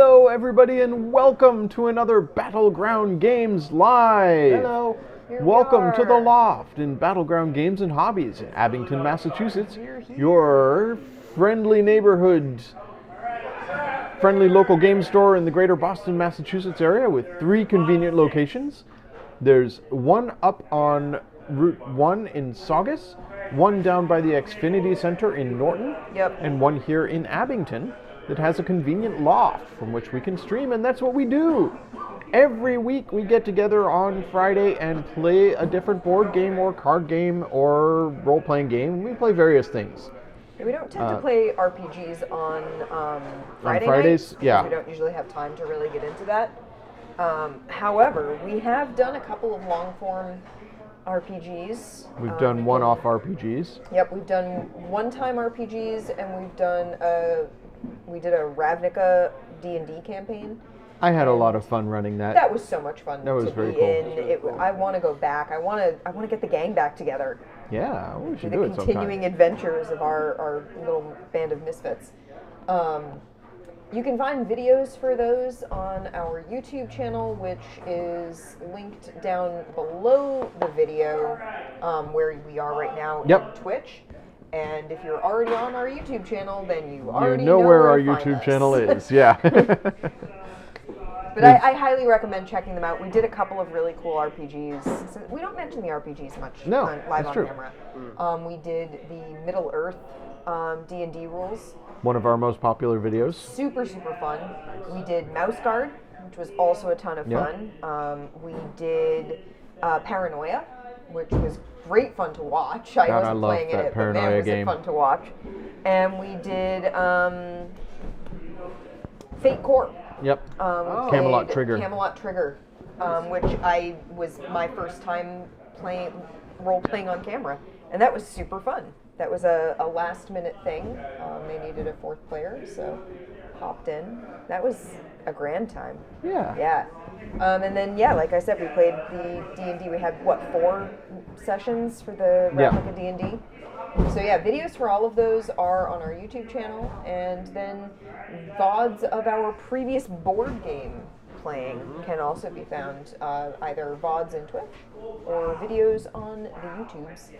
Hello, everybody, and welcome to another Battleground Games Live. Hello. Welcome to the Loft in Battleground Games and Hobbies in Abington, Massachusetts. Your friendly neighborhood, friendly local game store in the greater Boston, Massachusetts area with 3 convenient locations. There's one up on Route 1 in Saugus, one down by the Xfinity Center in Norton, and one here in Abington that has a convenient loft from which we can stream, and that's what we do. Every week we get together on Friday and play a different board game or card game or role-playing game. We play various things. We don't tend to play RPGs on Fridays. Nights, yeah. We don't usually have time to really get into that. However, we have done a couple of long-form RPGs. We've done one-off RPGs. Yep, we've done one-time RPGs, and we've done we did a Ravnica D&D campaign. I had a lot of fun running that. That was so much fun. That was very cool. I want to go back. I want to get the gang back together. Yeah, we should do do it it sometime. The continuing adventures of our little band of misfits. You can find videos for those on our YouTube channel, which is linked down below the video where we are right now on Twitch. And if you're already on our YouTube channel, then you already know where our to find YouTube us. channel is. Yeah. But I highly recommend checking them out. We did a couple of really cool RPGs. So we don't mention the RPGs much live on camera. We did the Middle Earth D&D rules. One of our most popular videos. Super, super fun. We did Mouse Guard, which was also a ton of fun. We did Paranoia, which was great fun to watch. I wasn't playing it, but man, was it fun to watch. And we did Fate Core. Yep. Camelot Trigger. Camelot Trigger, which was my first time role-playing on camera. And that was super fun. That was a last-minute thing. They needed a 4th player, so hopped in. That was a grand time. Yeah. Yeah. And then, like I said, we played the D&D. We had, 4 sessions for the Replica D&D? So videos for all of those are on our YouTube channel, and then VODs of our previous board game playing can also be found, either VODs in Twitch or videos on the YouTubes.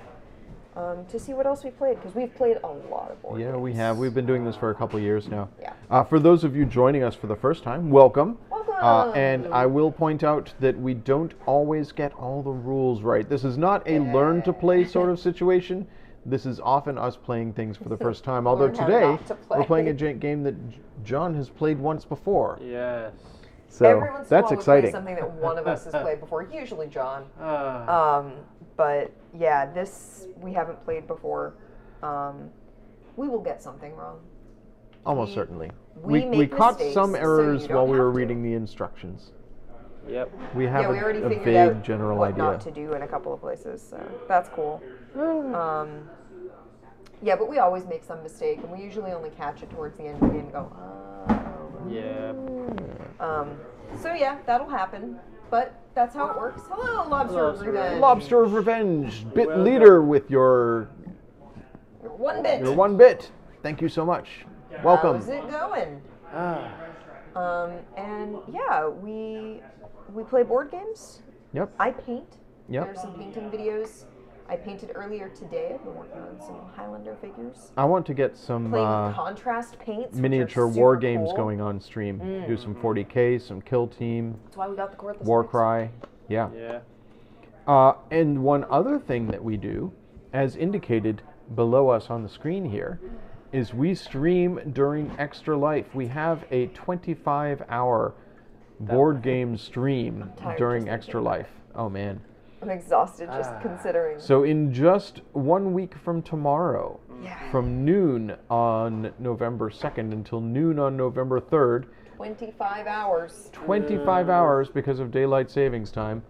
To see what else we played, because we've played a lot of board games. Yeah, we have. We've been doing this for a couple years now. Yeah. For those of you joining us for the first time, welcome. Welcome. And I will point out that we don't always get all the rules right. This is not a learn-to-play sort of situation. This is often us playing things for the first time. Although today, we're playing a game that John has played once before. Yes. So every once in a that's while exciting. We play something that one of us has played before, usually John. But this we haven't played before. We will get something wrong. Almost certainly. We caught some so errors while we were have to. reading the instructions. Yep. We have we already a figured vague out general what idea. not to do in a couple of places, so that's cool. But we always make some mistake, and we usually only catch it towards the end of the game and go, Yeah. So that'll happen. But that's how it works. Hello, Lobster of Revenge. Lobster of Revenge, bit leader with your 1 bit. Your 1 bit. Thank you so much. Welcome. How's it going? And we play board games. Yep. I paint. Yep. There's some painting videos. I painted earlier today. I've been working on some Highlander figures. I want to get some Playing with contrast paints, miniature which are war super games cool. going on stream. Do some 40K, some Kill Team. That's why we got the cordless War mics. Cry. Yeah. And one other thing that we do, as indicated below us on the screen here, is we stream during Extra Life. We have a 25-hour board game stream during Extra Life. Oh, man. I'm exhausted just considering. So in just 1 week from tomorrow, from noon on November 2nd until noon on November 3rd, 25 hours. 25 hours because of daylight savings time,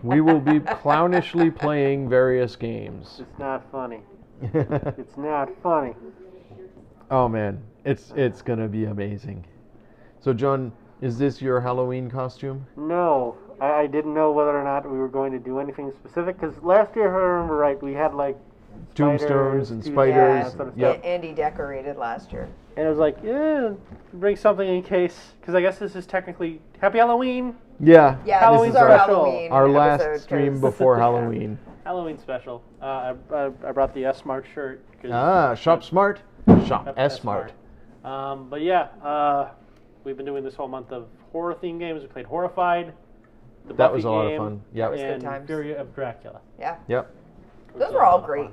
we will be clownishly playing various games. It's not funny. It's not funny. Oh man, it's gonna be amazing. So John, is this your Halloween costume? No, I didn't know whether or not we were going to do anything specific, because last year, if I remember right, we had tombstones and spiders, spiders. that sort of Yep. stuff. Andy decorated last year. And it was like, yeah, bring something in case, because I guess this is technically Happy Halloween, Yeah. Yeah, Halloween this is our special. Halloween Our episode, last stream 'cause- before Halloween. Halloween special. I brought the S Smart shirt. 'Cause Shop smart, shop S smart. But yeah, we've been doing this whole month of horror themed games. We played Horrified, the That Buffy was a lot of game, fun. Yep. was good and times. Fury of Dracula. Yeah, Yep. those were all great.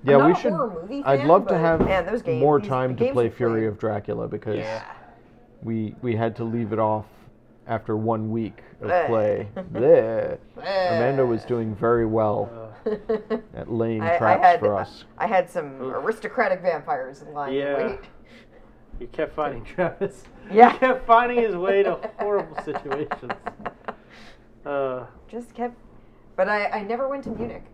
Yeah, I'm not we a should. horror movie I'd fan, love to but, have man, those games, more the time to games play we Fury played. of Dracula because Yeah. we had to leave it off after 1 week of Bleh. play. Bleh. Eh. Amanda was doing very well at laying I traps had for us. I had some aristocratic vampires in line. Yeah. Wait. You kept finding Travis. Yeah. He kept finding his way to horrible situations. Just kept. But I never went to Munich.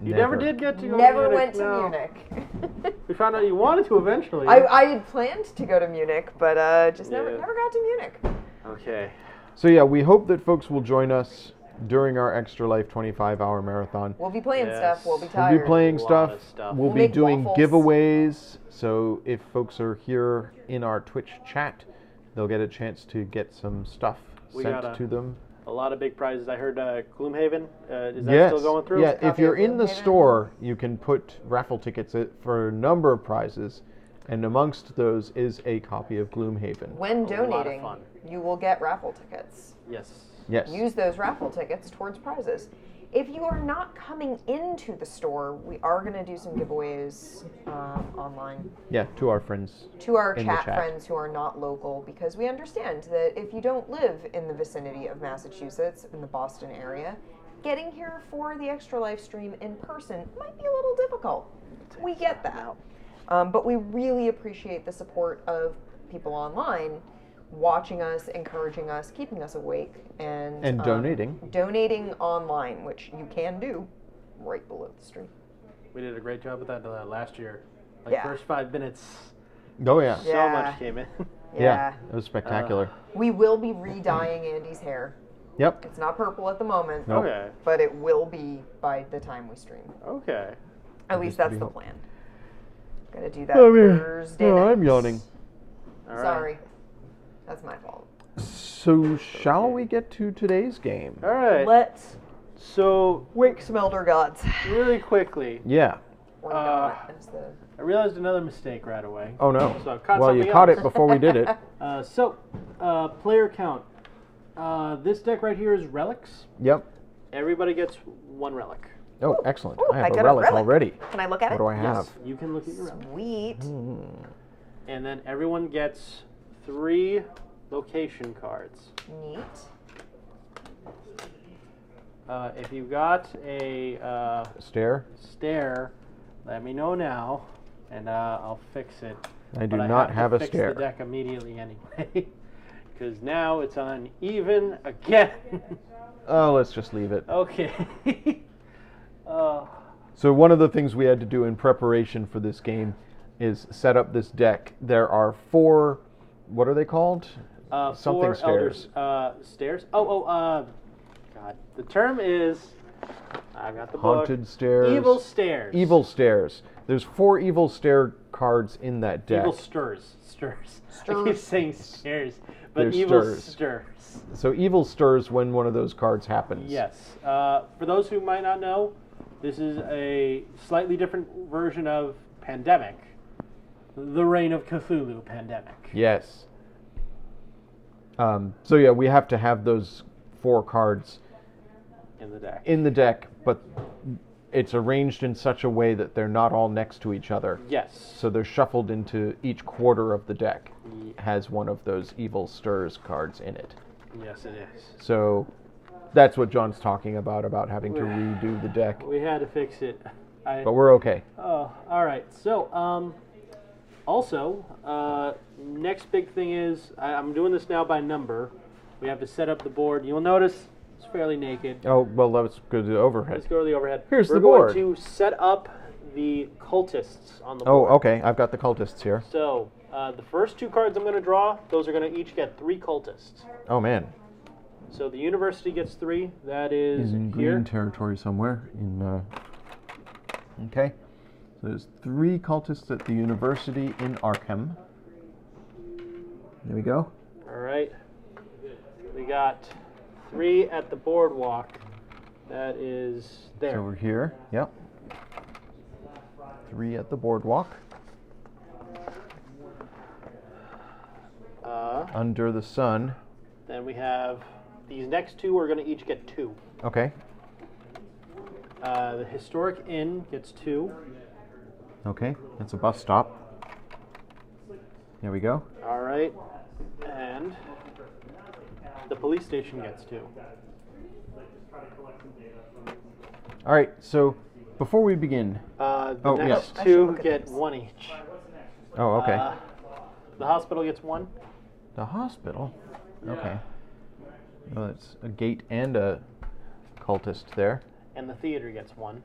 You never did get to go Never to Munich. went to no. Munich. We found out you wanted to eventually. I had planned to go to Munich, but just Yeah. never got to Munich. Okay. So yeah, we hope that folks will join us during our Extra Life 25-hour marathon. We'll be playing Yes. stuff. We'll be We'll tired. be playing A lot stuff. of stuff. We'll We'll be make doing waffles. giveaways. So if folks are here in our Twitch chat, they'll get a chance to get some stuff We sent got to them. A lot of big prizes. I heard Gloomhaven. Is that Yes. still going through? Yeah, if Copy you're of in the Gloomhaven. store, you can put raffle tickets for a number of prizes, and amongst those is a copy of Gloomhaven. When A lot of donating, fun. you will get raffle tickets. Yes. Yes. Use those raffle tickets towards prizes. If you are not coming into the store, we are going to do some giveaways online Yeah, to our friends. to our In the chat chat. friends who are not local, because we understand that if you don't live in the vicinity of Massachusetts, in the Boston area, getting here for the Extra Life stream in person might be a little difficult. We get that. But we really appreciate the support of people online watching us, encouraging us, keeping us awake, and donating. Donating online, which you can do right below the stream. We did a great job with that last year. Like Yeah. first 5 minutes, Oh yeah. so Yeah. much came in. Yeah. It was spectacular. We will be re-dyeing Andy's hair. Yep. It's not purple at the moment, Nope. Okay. but it will be by the time we stream. Okay. At least Just that's be the hope- plan. Gotta do that Oh, man. Thursday Oh, night. I'm yawning. All right. Sorry. That's my fault. So shall we get to today's game? All right. Let's So wake some elder gods. really quickly, Yeah. Or not, as the I realized another mistake right away. Oh no. So I've caught Well, you something caught else. it before we did it. Player count. This deck right here is relics. Yep. Everybody gets 1 relic. Oh, excellent. Ooh, I have I a got a relic relic. already. Can I look at What it? do I have? Yes, you can look at your relic. Sweet. And then everyone gets 3 location cards. Neat. If you've got a Stare. stair, let me know now, and I'll fix it. I do But not to have a fix stare. the deck immediately anyway, because now it's uneven again. Oh, let's just leave it. Okay. So one of the things we had to do in preparation for this game is set up this deck. There are 4, what are they called? Something 4 stairs. Stairs. God. The term is. I got the Haunted book. stairs. Evil stairs. Evil stairs. There's 4 evil stair cards in that deck. Evil stirs. Stirs. I Stirs. keep saying stairs, but They're evil stirs. stirs. So evil stirs when one of those cards happens. Yes. For those who might not know, this is a slightly different version of Pandemic. The Reign of Cthulhu Pandemic. Yes. So yeah, we have to have those 4 cards In the deck. in the deck, but it's arranged in such a way that they're not all next to each other. Yes. So they're shuffled into each quarter of the deck. Has one of those evil stirs cards in it. Yes, it is. So that's what John's talking about having to redo the deck. We had to fix it. But we're okay. Oh, all right. So, also, next big thing is I'm doing this now by number. We have to set up the board. You'll notice it's fairly naked. Oh, well, let's go to the overhead. Let's go to the overhead. Here's We're the board. going to set up the cultists on the Oh, board. okay. I've got the cultists here. So, the first 2 cards I'm going to draw, those are going to each get 3 cultists. Oh, man. So the university gets 3. That is He's in here. green territory somewhere. Okay. So there's 3 cultists at the university in Arkham. There we go. All right. We got 3 at the boardwalk. That is there. So we're here. Yep. 3 at the boardwalk. Under the sun. Then we have these next 2 are going to each get 2. Okay. The Historic Inn gets 2. Okay. That's a bus stop. There we go. All right. And the police station gets 2. All right. So before we begin. The Oh, next yes. 2 get 1 each. Oh, okay. The hospital gets 1. The hospital? Okay. Well, it's a gate and a cultist there. And the theater gets 1.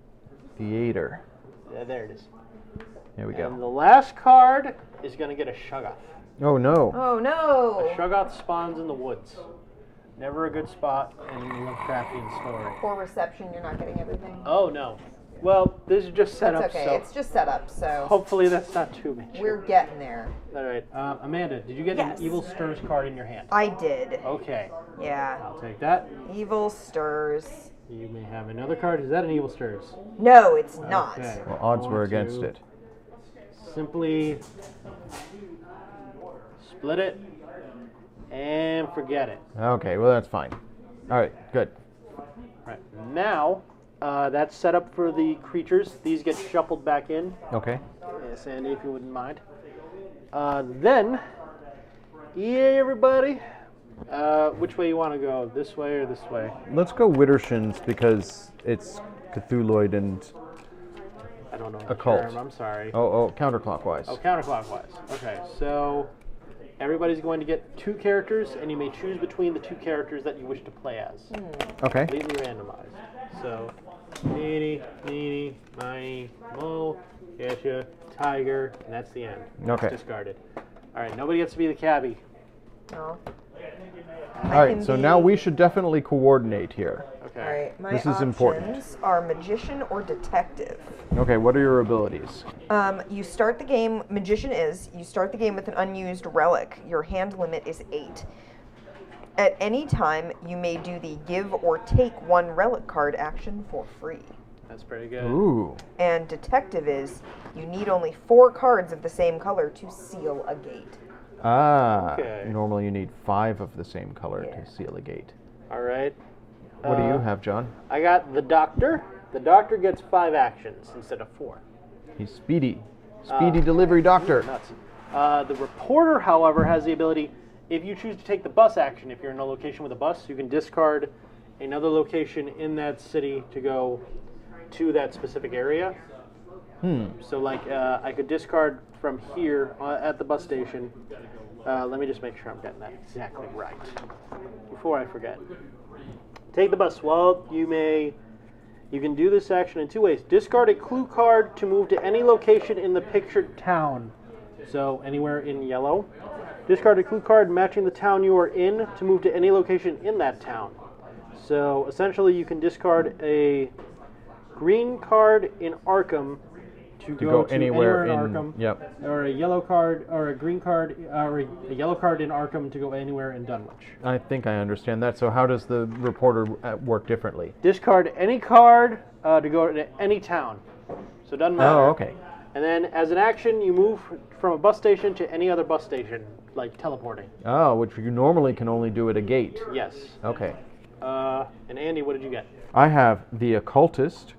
Theater. Yeah, there it is. There we And go. the last card is going to get a Shoggoth. Oh, no. Oh no! Shoggoth spawns in the woods. Never a good spot in the Lovecraftian story. Poor reception, you're not getting everything. Oh, no. Well, this is just set That's up, okay, so it's just set up, so hopefully that's not too much. we're getting there. All right. Amanda, did you get Yes. an Evil Stirs card in your hand? I did. Okay. Yeah. I'll take that. Evil stirs. You may have another card. Is that an Evil Stirs? No, it's not. Okay. Well, odds were Want to against it. Simply split it and forget it. Okay, well, that's fine. All right, good. Right. Now, that's set up for the creatures. These get shuffled back in. Okay. Yes, Andy, if you wouldn't mind. Then, yeah, everybody. Which way you want to go? This way or this way? Let's go Widdershins because it's Cthulhuid and... I don't know. the Occult. term, I'm sorry. Oh, counterclockwise. Oh, counterclockwise. Okay, so everybody's going to get 2 characters, and you may choose between the 2 characters that you wish to play as. Okay. Completely randomized. So, meeny, meeny, miny, mo, getcha, tiger, and that's the end. Okay. It's discarded. All right, nobody gets to be the cabbie. No. All right, so now we should definitely coordinate here. Okay. All right, my This is options important. are magician or detective. Okay, what are your abilities? You start the game, you start the game with an unused relic. Your hand limit is 8. At any time, you may do the give or take 1 relic card action for free. That's pretty good. Ooh. And detective is, you need only 4 cards of the same color to seal a gate. Ah. Okay. Normally you need 5 of the same color Yeah. to seal a gate. All right. What do you have, John? I got the doctor. The doctor gets 5 actions instead of 4. He's speedy. Speedy delivery doctor. Nuts. The reporter, however, has the ability, if you choose to take the bus action, if you're in a location with a bus, you can discard another location in that city to go to that specific area. So, like, I could discard from here at the bus station. Let me just make sure I'm getting that exactly right before I forget. Take the bus. Well, you can do this action in 2 ways. Discard a clue card to move to any location in the pictured town. So anywhere in yellow. Discard a clue card matching the town you are in to move to any location in that town. So essentially you can discard a green card in Arkham to go anywhere in Arkham. Yep. Or a yellow card, or a green card, or a yellow card in Arkham to go anywhere in Dunwich. I think I understand that. So how does the reporter work differently? Discard any card to go to any town. So it doesn't matter. Oh, okay. And then as an action, you move from a bus station to any other bus station, like teleporting. Oh, which you normally can only do at a gate. Yes. Okay. And Andy, what did you get? I have the occultist.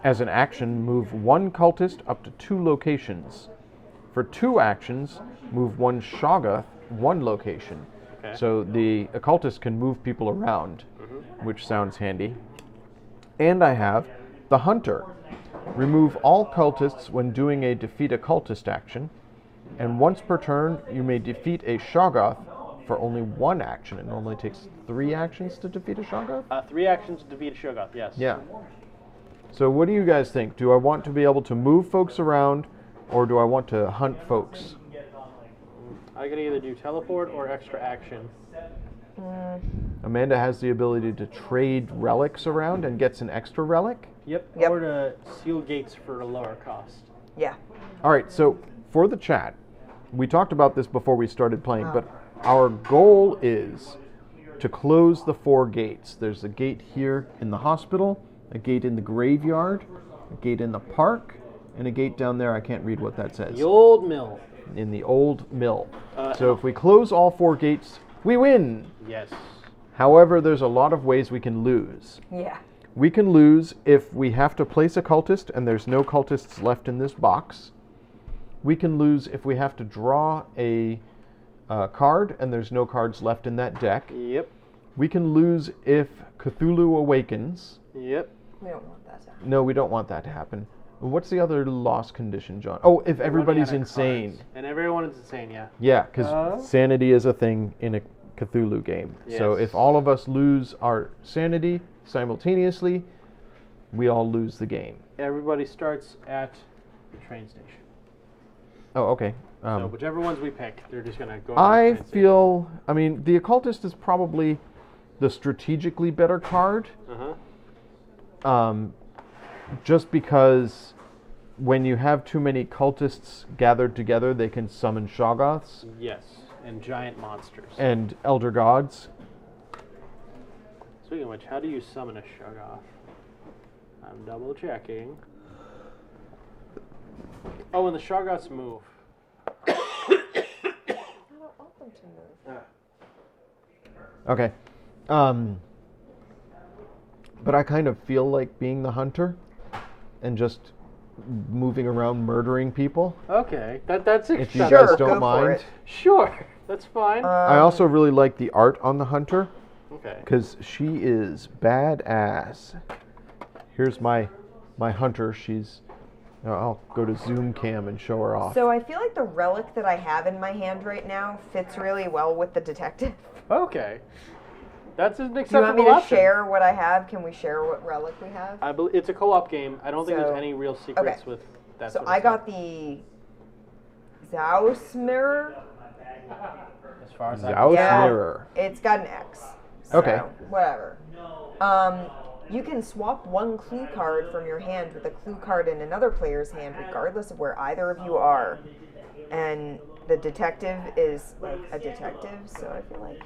As an action, move 1 cultist up to 2 locations. For 2 actions, move 1 Shoggoth 1 location. Okay. So the occultist can move people around, which sounds handy. And I have the hunter. Remove all cultists when doing a defeat a cultist action. And once per turn, you may defeat a Shoggoth for only 1 action. It normally takes 3 actions to defeat a Shoggoth? 3 actions to defeat a Shoggoth, yes. Yeah. So what do you guys think? Do I want to be able to move folks around, or do I want to hunt folks? I can either do teleport or extra action. Amanda has the ability to trade relics around and gets an extra relic. Yep. Yep. Or to seal gates for a lower cost. Yeah. All right, so for the chat, we talked about this before we started playing, but our goal is to close the 4 gates. There's a gate here in the hospital, a gate in the graveyard, a gate in the park, and a gate down there. I can't read what that says. The old mill. In the old mill. So if we close all 4 gates, we win. Yes. However, there's a lot of ways we can lose. Yeah. We can lose if we have to place a cultist and there's no cultists left in this box. We can lose if we have to draw a card and there's no cards left in that deck. Yep. We can lose if Cthulhu awakens. Yep. We don't want that to happen. No, we don't want that to happen. What's the other loss condition, John? Oh, if everybody's insane. Cards. And everyone is insane, yeah. Yeah, because sanity is a thing in a Cthulhu game. Yes. So if all of us lose our sanity simultaneously, we all lose the game. Everybody starts at the train station. Oh, okay. So whichever ones we pick, they're just going to go to the I train feel, I mean, the occultist is probably the strategically better card. station. Just because when you have too many cultists gathered together, they can summon Shoggoths Yes, and giant monsters. and elder gods. Speaking of which, how do you summon a Shoggoth? I'm double checking. Oh, and the Shoggoths move. I don't want them to move. Okay. But I kind of feel like being the hunter and just moving around murdering people. Okay, that's If you acceptable. guys Sure, don't go for mind. it. Sure, that's fine. I also really like the art on the hunter okay. because she is badass. Here's my hunter. She's. I'll go to Zoom cam and show her off. So I feel like the relic that I have in my hand right now fits really well with the detective. Okay. That's an Do you acceptable want me to option. share what I have? Can we share what relic we have? I believe it's a co-op game. I don't think So- there's any real secrets okay. with that. So sort of I stuff. got the Zaus mirror. As far as I Zaus Yeah. mirror. It's got an X. So, Okay. Whatever. You can swap one clue card from your hand with a clue card in another player's hand, regardless of where either of you are. And the detective is like a detective, so I feel like,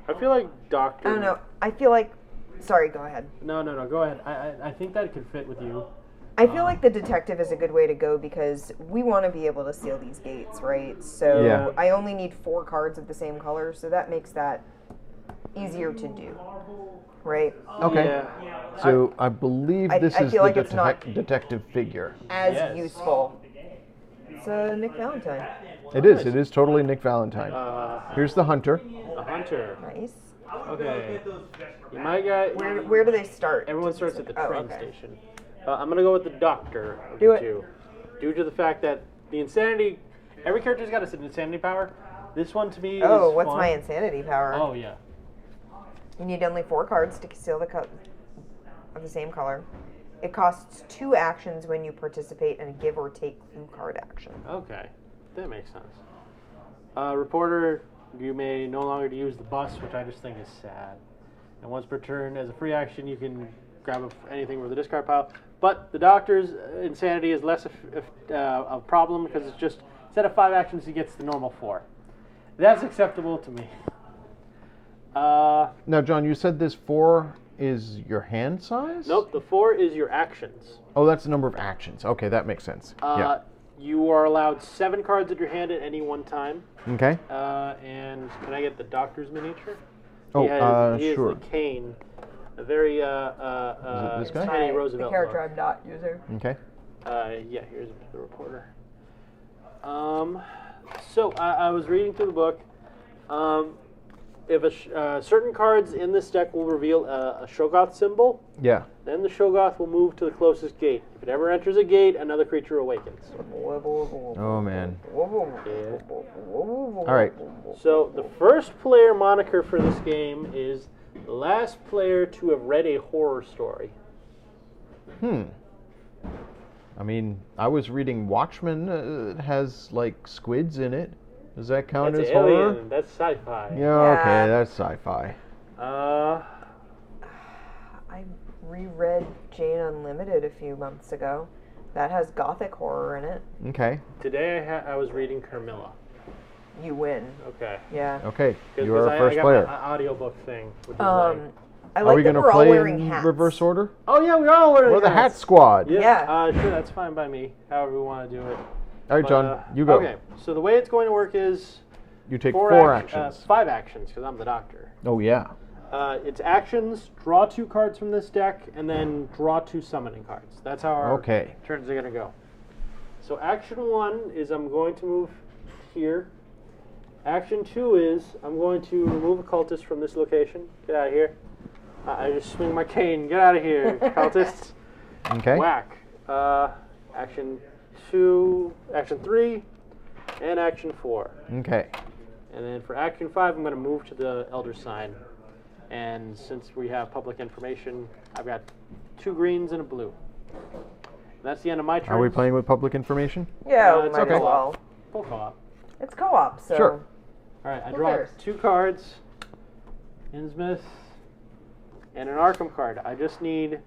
I feel like Doctor. I don't know. I feel like. Sorry, go ahead. No. Go ahead. I think that could fit with you. I feel like the detective is a good way to go because we want to be able to seal these gates, right? So Yeah. I only need 4 cards of the same color, so that makes that easier to do, right? Okay. Yeah. So I believe I this is feel the like it's not- detective figure. As Yes. useful. It's Nick Valentine. It is. It is totally Nick Valentine. Here's the hunter. A hunter. Nice. Okay. You might get. Where do they start? Everyone starts at the Oh, train okay. station. I'm gonna go with the doctor. Of Do the it. two. Due to the fact that the insanity, every character's got an insanity power. This one to me Oh, is what's fun. my insanity power? Oh yeah. You need only 4 cards to seal the cup of the same color. It costs 2 actions when you participate in a give or take clue card action. Okay, that makes sense. Reporter, you may no longer use the bus, which I just think is sad. And once per turn, as a free action, you can grab anything from the discard pile. But the doctor's insanity is less a problem because it's just, instead of 5 actions, he gets the normal 4. That's acceptable to me. Now, John, you said this 4 is your hand size? Nope, the 4 is your actions. Oh, that's the number of actions. Okay, that makes sense. Yeah. You are allowed 7 cards at your hand at any one time. Okay. And can I get the doctor's miniature? Oh, he sure. has the cane. A very this guy? Teddy The Roosevelt character look. I'm not using. Okay. Yeah, here's the reporter. So I was reading through the book. If certain cards in this deck will reveal a Shoggoth symbol, Yeah. then the Shoggoth will move to the closest gate. If it ever enters a gate, another creature awakens. Oh, man. Yeah. All right. So the first player moniker for this game is the last player to have read a horror story. I mean, I was reading Watchmen. It has, like, squids in it. Does that count That's as Alien. horror? That's sci-fi. Yeah, okay, Yeah. that's sci-fi. I reread Jane Unlimited a few months ago. That has gothic horror in it. Okay. Today I was reading Carmilla. You win. Okay. Yeah. Okay. 'Cause You are I our first got player. my audiobook thing. Which is I Are like we that going to we're all play wearing in hats. reverse order? oh yeah, we are all wearing We're the Hat hats. Squad. Yeah. Sure, that's fine by me. However we want to do it. All right, But, John, you go. Okay, so the way it's going to work is You take 4 act- actions. 5 actions, because I'm the doctor. Oh, yeah. It's actions, draw 2 cards from this deck, and then draw 2 summoning cards. That's how our Okay. turns are going to go. So action 1 is I'm going to move here. Action 2 is I'm going to remove a cultist from this location. Get out of here. I just swing my cane. Get out of here, cultists. Okay. Whack. Action 2, action 3, and action 4. Okay. And then for action 5, I'm going to move to the Elder Sign. And since we have public information, I've got 2 greens and a blue. And that's the end of my turn. Are we playing with public information? Yeah, it's might okay. as well. Full co-op. It's co-op, so. Sure. All right, I Who draw cares? 2 cards, Innsmouth, and an Arkham card. I just need.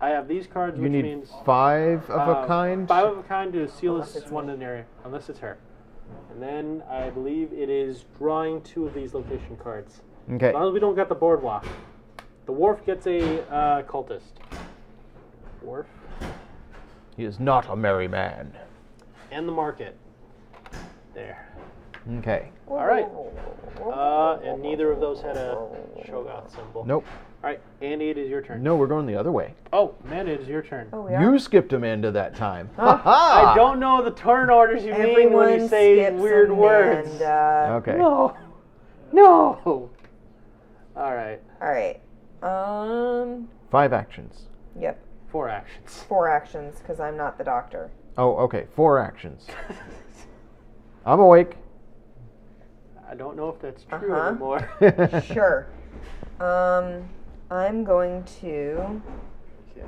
I have these cards, You which need means 5 of a kind? 5 of a kind to seal Unless this it's one me. in the area, unless it's her. And then I believe it is drawing 2 of these location cards. Okay. As long as we don't get the boardwalk. The wharf gets a cultist. Wharf. He is not a merry man. And the market. There. Okay. All right. And neither of those had a Shogun symbol. Nope. All right, Andy, it is your turn. No, we're going the other way. Oh, Amanda, it is your turn. Oh, yeah. You skipped Amanda that time. I don't know the turn orders you mean when you say skips weird words. Amanda. Okay. No. No. All right. All right. 5 actions. Yep. 4 actions. 4 actions, because I'm not the doctor. Oh, okay. 4 actions. I'm awake. I don't know if that's true Uh-huh. anymore. Sure. I'm going to. Okay.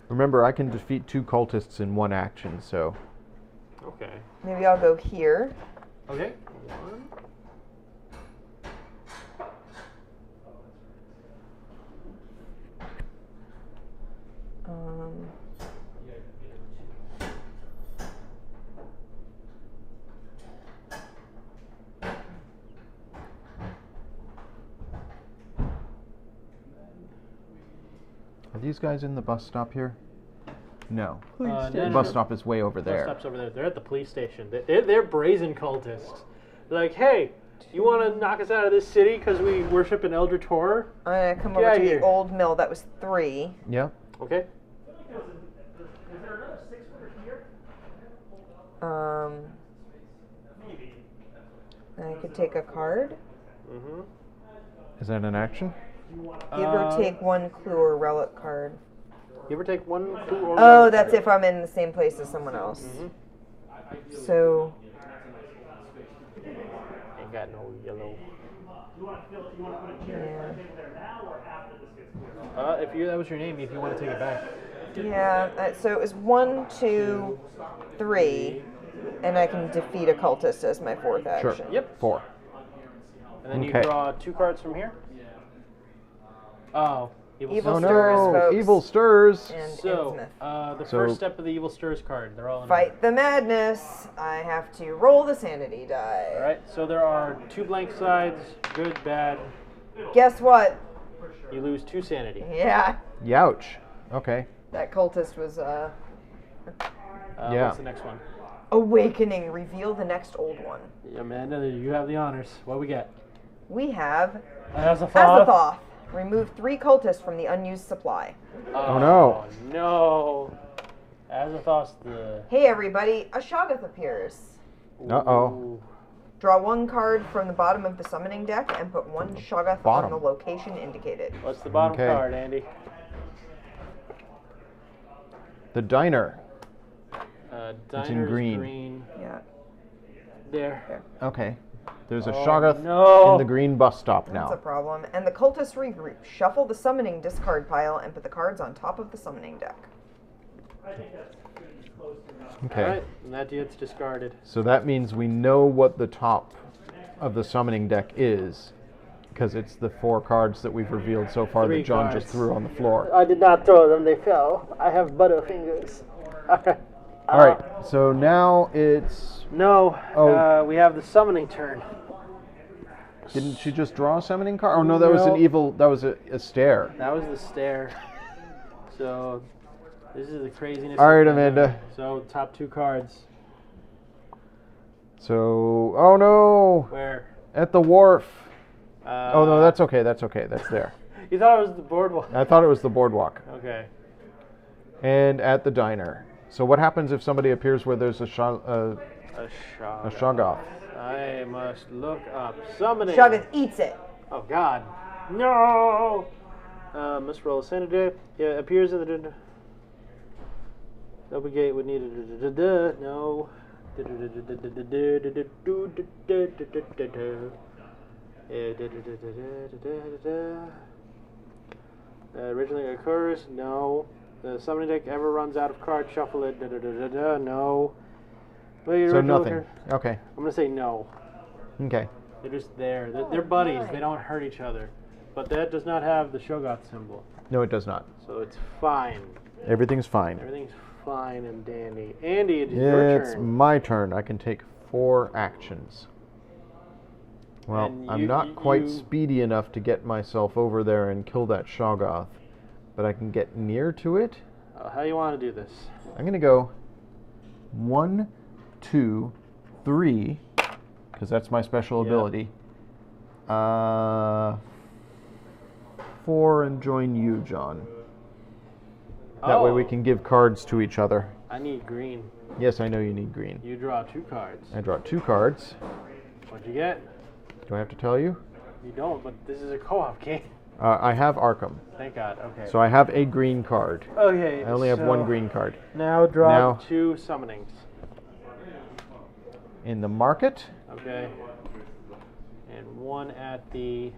Remember, I can defeat 2 cultists in 1 action, so. Okay. Maybe I'll go here. Okay. 1. Are these guys in the bus stop here? No. No, The no, bus no. stop is way over Bus there. stop's over there. They're at the police station. They're brazen cultists. They're like, hey, you want to knock us out of this city because we worship an eldritch horror? I'm going to come Get over outta to here. the old mill. That was 3. Yeah. Okay. I could take a card. Mm-hmm. Is that an action? You ever take 1 clue or relic card? You ever take 1 clue or Oh, that's if I'm in the same place as someone else. Mm-hmm. So, Ain't got no yellow. yeah. That was your name, if you want to take it back. Yeah, so it was 1, 2, 3, and I can defeat a cultist as my 4th action. Sure. Yep. 4. And then Okay. you draw 2 cards from here. Oh, Evil Oh Stirs, no! folks. Evil stirs. And So, Innsmouth. the So- first step of the Evil Stirs card, they're all in Fight the madness. I have to roll the sanity die. All right, so there are 2 blank sides, good, bad. Guess what? You lose 2 sanity. Yeah, Youch. Okay. that cultist was Yeah. What's the next one? awakening. Reveal the next old one. Amanda, you have the honors. What we get? We have Azathoth. Azathoth. Remove 3 cultists from the unused supply. Oh, no. No. Azathoth's the. Hey everybody, a Shoggoth appears. Uh-oh. Ooh. Draw 1 card from the bottom of the summoning deck and put 1 Shoggoth Bottom. on the location indicated. What's the bottom Okay. card, Andy? The diner. Diner's green. Yeah. There. Okay. There's a Oh, Shoggoth no. in the green bus stop That's a now. problem. And the cultists regroup. Shuffle the summoning discard pile and put the cards on top of the summoning deck. Okay. All right, and that gets discarded. So that means we know what the top of the summoning deck is. Because it's the 4 cards that we've revealed so far 3 that John cards. just threw on the floor. I did not throw them, they fell. I have butterfingers. All right, so now it's... No, Oh. we have the summoning turn. Didn't she just draw a summoning card? Oh, no, that was an No. evil... That was a stare. That was the stare. So, this is the craziness. All right, of the- Amanda. So, top 2 cards. So... Oh, no! Where? At the wharf. Uh, Oh, no, that's okay. That's okay. That's there. You thought it was the boardwalk. I thought it was the boardwalk. Okay. And at the diner. So what happens if somebody appears where there's a A shot. Shoggoth? I must look up summoning. Saugus eats it. Oh God. No. Must roll a sanity. Yeah, appears in the. Double gate would need a no. Originally occurs, no. The summoning deck ever runs out of cards, shuffle it, no. So nothing. Okay. I'm gonna say no. Okay. They're just there. They're buddies. They don't hurt each other. But that does not have the Shoggoth symbol, No, it does not. so it's fine. Everything's fine. Everything's fine and dandy. Andy, it is Yeah, your it's turn. my turn. I can take 4 actions. Well, And I'm you- not you- quite you- speedy enough to get myself over there and kill that Shoggoth, but I can get near to it. How you want to do this? I'm going to go 1, 2, 3, because that's my special Yep. ability. 4 and join you, John. That way we Oh. can give cards to each other. I need green. Yes, I know you need green. You draw 2 cards. I draw 2 cards. What'd you get? Do I have to tell you? You don't, but this is a co-op game. I have Arkham, Thank God. Okay. so I have a green card. Okay. I only have so 1 green card. Now draw Now- 2 summonings. In the market, Okay. And 1 at the.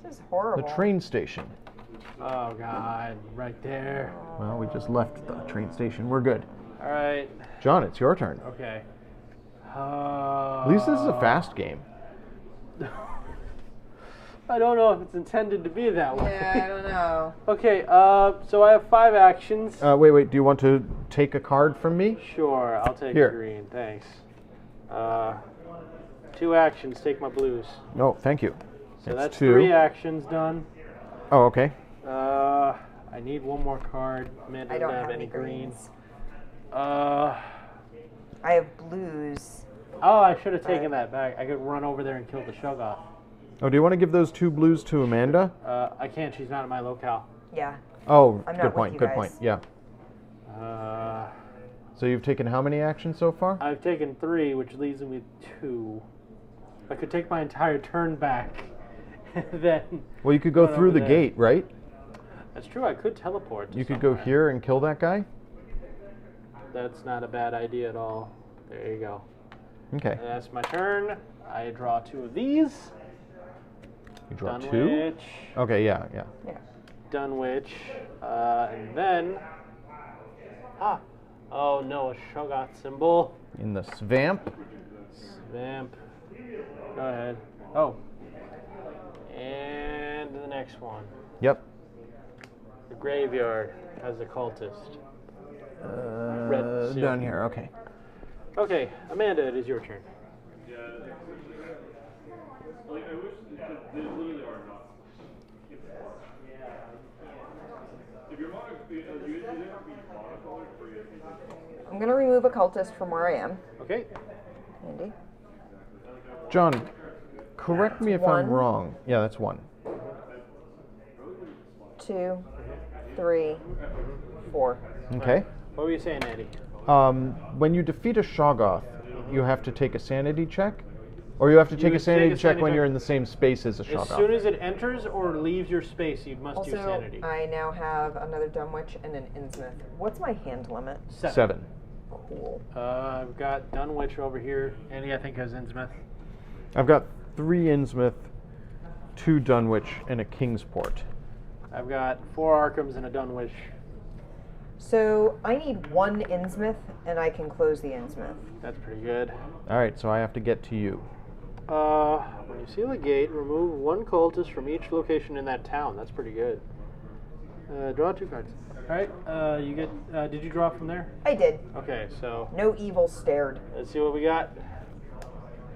This is the horrible. train station. Oh God! Right there. Well, we just left the train station. We're good. All right. John, it's your turn. Okay. At least this is a fast game. I don't know if it's intended to be that way. Yeah, I don't know. Okay. So I have 5 actions. Wait. Do you want to take a card from me? Sure. I'll take Here. green. Thanks. 2 actions. Take my blues. No, thank you. So It's that's 2. 3 actions done. Oh, okay. I need 1 more card. Amanda I doesn't don't have have any any green. greens. Uh. I have blues. Oh, I should have taken that back. I could run over there and kill the Shoggoth. Oh, do you want to give those 2 blues to Amanda? I can't. She's not at my locale. Yeah. Oh, I'm not good with point. you Good guys. point. Yeah. So you've taken how many actions so far? I've taken 3, which leaves me with 2. I could take my entire turn back. Then. Well, you could go Run through over the there. gate, right? That's true. I could teleport. To You could go somewhere. here and kill that guy. That's not a bad idea at all. There you go. Okay. That's my turn. I draw 2 of these. You draw 2. Dunwich. Okay. Yeah. Dunwich. And then. Oh no, a Shoggoth symbol. In the svamp. Vamp. Go ahead. Oh. And the next one. Yep. The graveyard has a cultist. Red seal. Down here. Okay. Okay, Amanda, it is your turn. I'm gonna remove a cultist from where I am. Okay. Andy. John, correct me if I'm 1. wrong. Yeah, that's 1. 2, 3, 4. Okay. What were you saying, Andy? When you defeat a Shoggoth, you have to take a sanity check? Or you have to take a sanity check when you're in the same space as a As Shoggoth? soon as it enters or leaves your space, you must do Also, sanity. I now have another Dunwich and an Innsmouth. What's my hand limit? 7. Cool. I've got Dunwich over here. Andy, I think, has Innsmouth. I've got 3 Innsmouth, 2 Dunwich, and a Kingsport. I've got 4 Arkhams and a Dunwich. So I need 1 Innsmouth, and I can close the Innsmouth. That's pretty good. All right, so I have to get to you. When you seal a gate, remove one cultist from each location in that town. That's pretty good. Draw 2 cards. All right. You get. Did you draw from there? I did. Okay. So No evil stared. let's see what we got.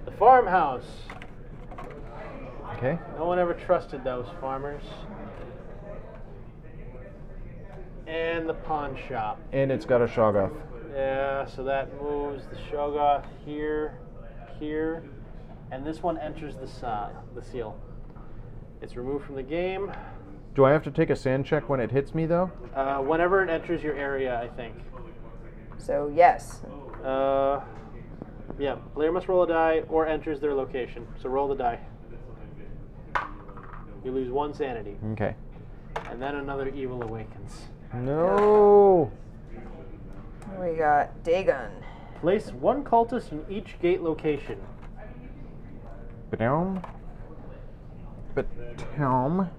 The farmhouse. Okay. No one ever trusted those farmers. And the pawn shop. And it's got a Shoggoth. Yeah, so that moves the Shoggoth here, here, and this one enters the seal. It's removed from the game. Do I have to take a sand check when it hits me, though? Whenever it enters your area, I think. So yes. Yeah, player must roll a die or enters their location. So roll the die. You lose 1 sanity. Okay. And then another evil awakens. No. We got Dagon. Place 1 cultist in each gate location. Ba-dum. Ba-dum.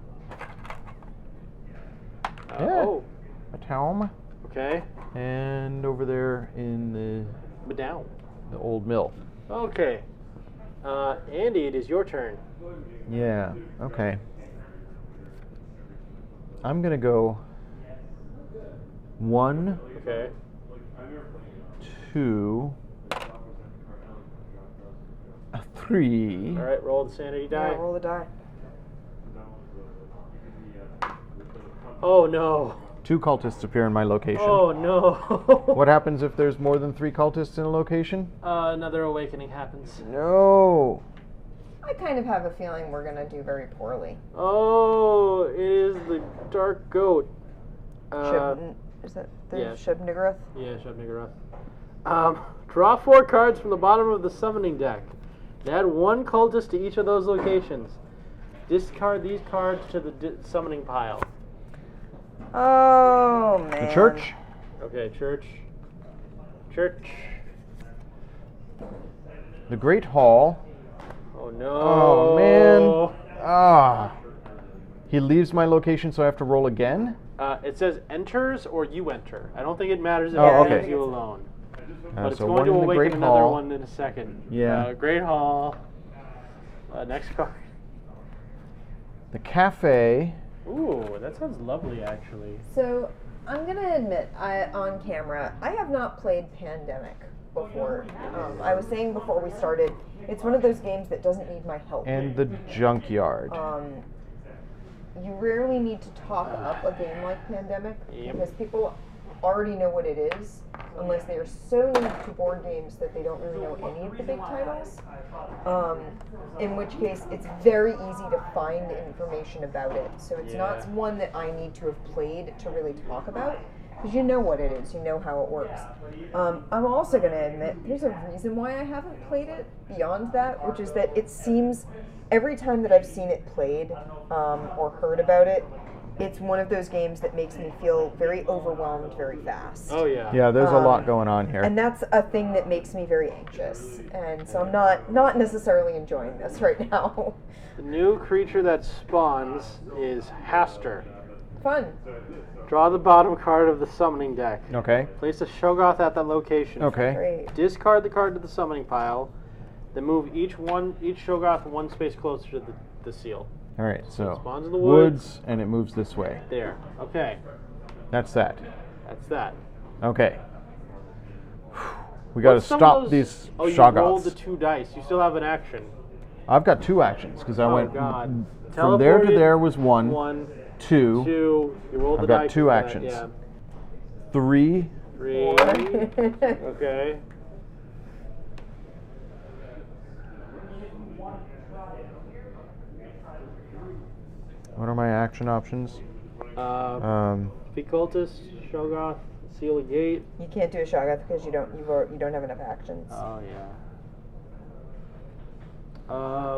Yeah. Oh, Ba-dum. okay. And over there in But down. the old mill. Okay. Andy, it is your turn. Yeah, okay. I'm going to go 1, Okay. 2, 3. All right, roll the sanity die. Yeah, roll the die. Oh no. 2 cultists appear in my location. Oh no. What happens if there's more than 3 cultists in a location? Another awakening happens. No. I kind of have a feeling we're gonna do very poorly. Oh, it is the dark goat. Is that the yeah. Shub-Niggurath? Yeah, Shub-Niggurath. Draw 4 cards from the bottom of the summoning deck. Add 1 cultist to each of those locations. Discard these cards to the summoning pile. Oh man. The church? Okay, church. Church. The Great Hall. Oh no. Oh, man. Ah. He leaves my location, so I have to roll again? It says enters or you enter. I don't think it matters if Oh, it okay. leaves you alone. But it's so going one to in the awaken Great another Hall. one in a second. Yeah. Great Hall. Next card. The cafe. Ooh, that sounds lovely, actually. So I'm gonna admit, on camera, I have not played Pandemic before. I was saying before we started, it's one of those games that doesn't need my help. And the junkyard. You rarely need to talk up a game like Pandemic Yep. because people already know what it is, unless they are so new to board games that they don't really know any of the big titles. In which case, it's very easy to find information about it. So it's not one that I need to have played to really talk about, because you know what it is, you know how it works. I'm also going to admit, there's a reason why I haven't played it beyond that, which is that it seems every time that I've seen it played or heard about it, it's one of those games that makes me feel very overwhelmed very fast. Oh yeah. Yeah, there's a lot going on here. And that's a thing that makes me very anxious. And so I'm not necessarily enjoying this right now. The new creature that spawns is Haster. Fun. Draw the bottom card of the summoning deck. Okay. Place a Shoggoth at that location. Okay. Great. Discard the card to the summoning pile. Then move each Shoggoth 1 space closer to the seal. All right, so spawns in the woods. and it moves this way. There. Okay. That's that. That's that. Okay. We got to What's some stop of those- these Oh, you rolled the Shoggoths. 2 dice. You still have an action. I've got 2 actions because I Oh, went God. from there to Teleported, there was 1, 1, 2, 2. You rolled the I've got dice 2 for that, actions. Yeah. 3. 3. Okay. What are my action options? Be cultist, Shoggoth, seal a gate. You can't do a Shoggoth because you don't have enough actions. Oh yeah.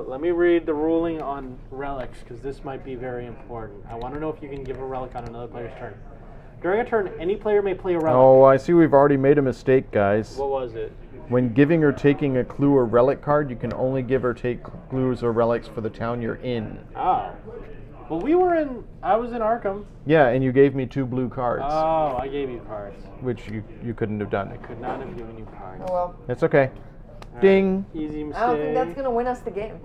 Let me read the ruling on relics because this might be very important. I want to know if you can give a relic on another player's turn. During a turn, any player may play a relic. Oh, I see we've already made a mistake, guys. What was it? When giving or taking a clue or relic card, you can only give or take clues or relics for the town you're in. Oh. Well, I was in Arkham. Yeah, and you gave me 2 blue cards, Oh, I gave you cards. which you couldn't have done. I could not have given you cards. Oh well. It's okay. Ding. Easy mistake. I don't think that's gonna win us the game.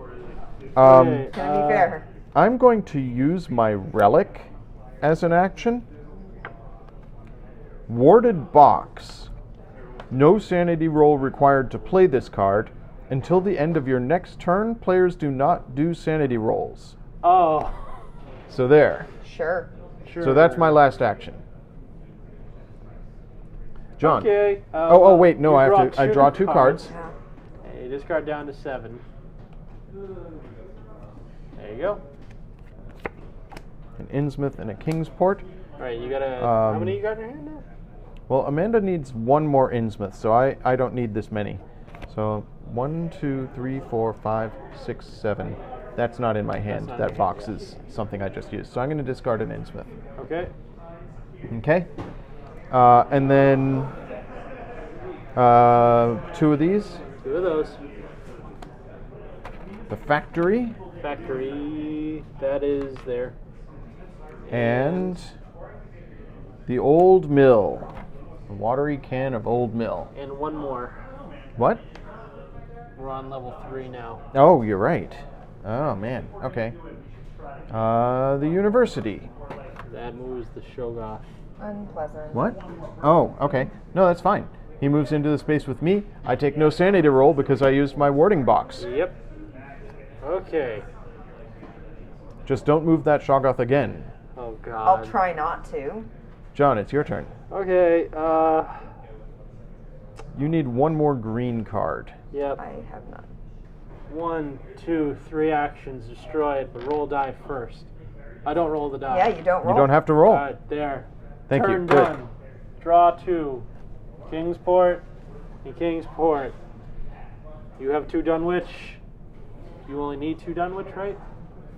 Okay, Can I be fair? I'm going to use my relic as an action. Warded box. No sanity roll required to play this card. Until the end of your next turn, players do not do sanity rolls. Oh. So there. Sure. Sure. So that's my last action. John. Okay. Oh, wait, no, you I draw two cards. Yeah. Hey, discard down to 7. There you go. An Innsmouth and a Kingsport. All right, you got how Um, many you got in your hand now? Well, Amanda needs one more Innsmouth, so I don't need this many. So 1, 2, 3, 4, 5, 6, 7. That's not in my hand. not That in box your is something I just used. So I'm going to discard an Innsmouth. Okay. Okay. And then 2 of these. 2 of those. The Factory Factory. That is there. and the Old Mill. The watery can of Old Mill. And one more. What? We're on level 3 now. Oh, you're right. Oh, man. Okay. The University. That moves the Shogoth. Unpleasant. What? Oh, okay. No, that's fine. He moves into the space with me. I take no sanity roll because I used my warding box. Yep. Okay. Just don't move that Shoggoth again. Oh God. I'll try not to. John, it's your turn. Okay. You need one more green card. Yep. I have none. 1, 2, 3 actions. Destroy it, but roll die first. I don't roll the die. Yeah, you don't roll. You don't have to roll. All right, there. Thank you. Turn Good. done. Draw 2. Kingsport and Kingsport. You have 2 Dunwich. You only need 2 Dunwich, right?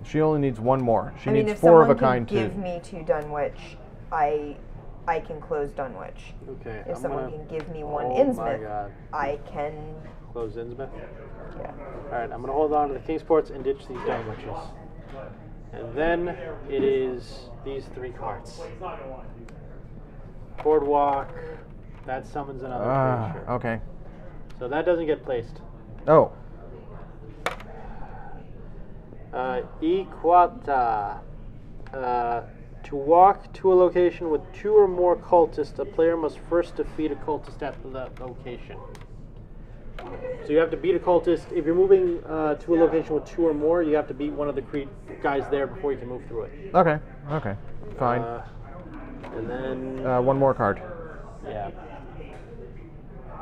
She only needs one more. She I mean, needs if 4 of someone a kind can too. give me 2 Dunwich, I can close Dunwich. Okay. If I'm someone gonna, can give me 1 oh Innsmouth, my God. I can. Close Innsmouth. Yeah. All right. I'm gonna hold on to the Kingsports and ditch these Dunwiches. And then it is these 3 cards. Boardwalk. That summons another creature. Okay. So that doesn't get placed. Oh. Equata. To walk to a location with 2 or more cultists, a player must first defeat a cultist at that location. So you have to beat a cultist. If you're moving to a location with 2 or more, you have to beat one of the guys there before you can move through it. Okay. Okay. Fine. And then, One more card. yeah.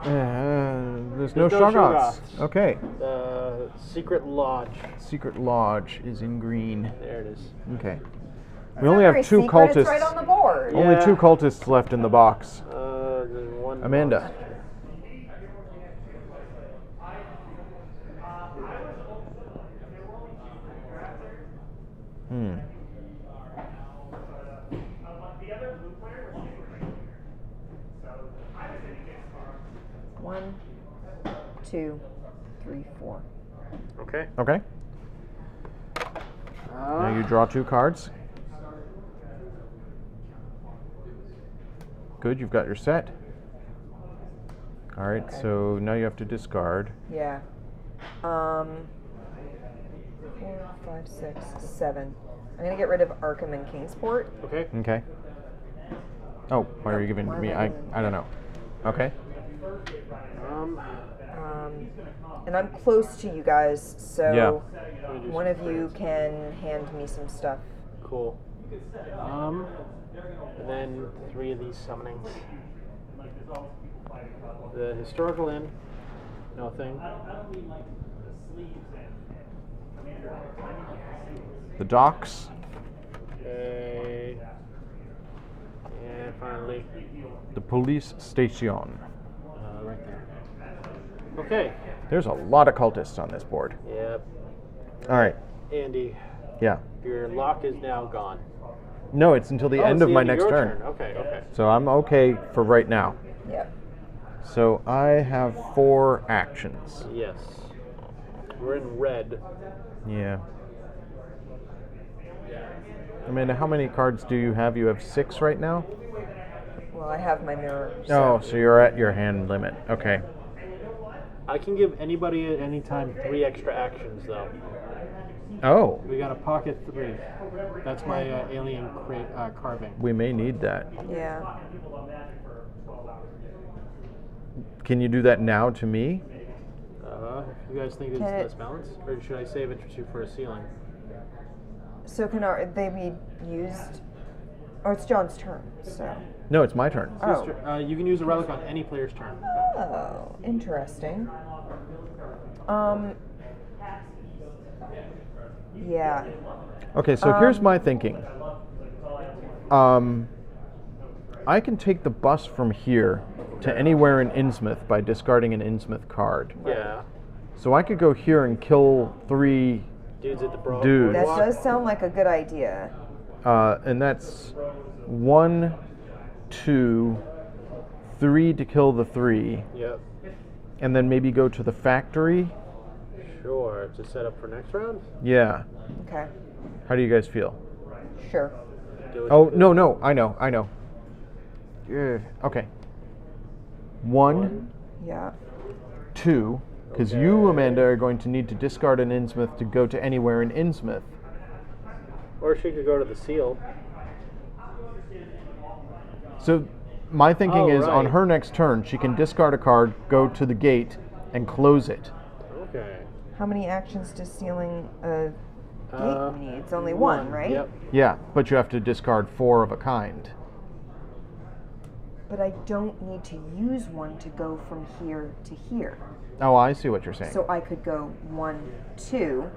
There's no no Shoggoths. Shoggoths. Okay. Secret Lodge. Secret Lodge is in green. There it is. Okay. It's We only not have very 2 secret, cultists. It's right on the board. Yeah. Only 2 cultists left in the box. There's one Amanda. monster. Hmm. One, 2, 3, 4. Okay. Okay. Now you draw 2 cards. Good, you've got your set. All right, Okay. so now you have to discard. Yeah. 4, 5, 6, 7. I'm gonna get rid of Arkham and Kingsport. Okay. Okay. Oh, why are you giving it Why to am me? I I giving it? don't know. Okay. And I'm close to you guys, so Yeah. one of you can hand me some stuff. Cool. And then 3 of these summonings. The Historical Inn, nothing. The docks. Okay. And finally, The police station. right there. Okay. There's a lot of cultists on this board. Yep. All right. Andy, Yeah. your lock is now gone. No, it's until the Oh, end it's of the my end next your turn. Okay, okay. So I'm okay for right now. Yep. So I have 4 actions. Yes. We're in red. Yeah. Amanda, how many cards do you have? You have 6 right now? Well, I have my mirror. Oh, so you're at your hand limit. Okay. I can give anybody at any time 3 extra actions, though. Oh, We got a pocket 3. That's my alien carving. we may need that. Yeah. Can you do that now to me? You guys think it's less balanced? Or should I save it for a ceiling? So can they be used? Or it's John's turn, so. No, it's my turn. Oh. You can use a relic on any player's turn. Oh, interesting. Yeah. Okay, so here's my thinking. I can take the bus from here to anywhere in Innsmouth by discarding an Innsmouth card. Yeah. So I could go here and kill 3 Dudes at the broad. Dudes. That does sound like a good idea. and that's 1, 2, 3 to kill the 3. Yep. And then maybe go to the factory. Sure. To set up for next round? Yeah. Okay. How do you guys feel? Sure. Do what Oh, you do. no, I know. Okay. 1, Yeah. 2, because Okay. you, Amanda, are going to need to discard an Innsmouth to go to anywhere in Innsmouth. Or she could go to the seal. So my thinking is on right. her next turn, she can discard a card, go to the gate, and close it. Okay. How many actions does sealing a gate need? It's only one, right? Yep. Yeah, but you have to discard 4 of a kind. But I don't need to use one to go from here to here. Oh, I see what you're saying. So I could go 1, 2,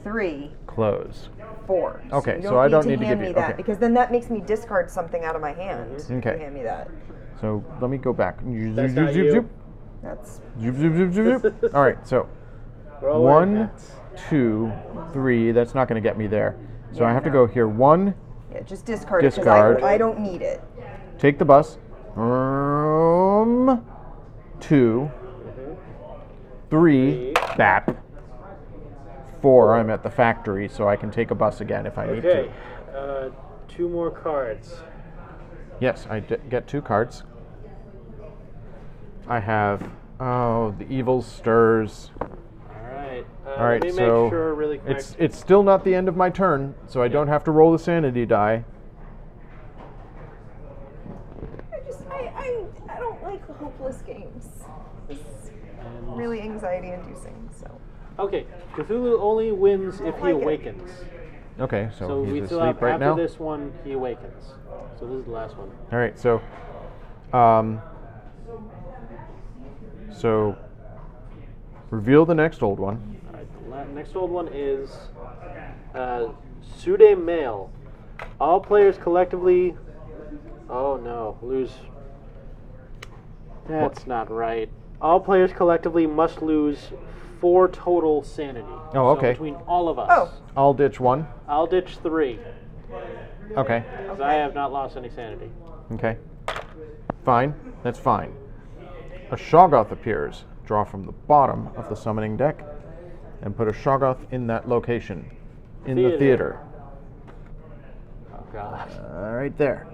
3, Close. 4. Okay, you so I don't need to hand give me you- that okay. because then that makes me discard something out of my hand. Okay. You hand me that. So let me go back. That's not you. That's All right, so We're all wearing 1, hats. 2, 3. That's not going to get me there. So Yeah, I have to no. go here. 1, yeah. Just discard it Discard. because I don't need it. take the bus. 2, 3, bap. 4, I'm at the factory, so I can take a bus again if I need Okay. to. 2 more cards. Yes, I get 2 cards. I have, the evil stirs. Alright. All right, let me so make sure really quick. it's still not the end of my turn, so I don't have to roll the sanity die. I don't like hopeless games. It's really anxiety inducing. So Okay. Cthulhu only wins if he like it. awakens. Okay, so, So we he's still asleep have right after now. this one he awakens. So this is the last one. All right, so reveal the next old one. Alright, the next old one is Sude Male. All players collectively lose. That's not right. All players collectively must lose 4 total sanity. Oh, okay. So between all of us. Oh. I'll ditch 1. I'll ditch 3. Okay. Because I have not lost any sanity. Okay. Fine. That's fine. A Shoggoth appears. Draw from the bottom of the summoning deck and put a Shoggoth in that location. In the theater. Oh god. Right there.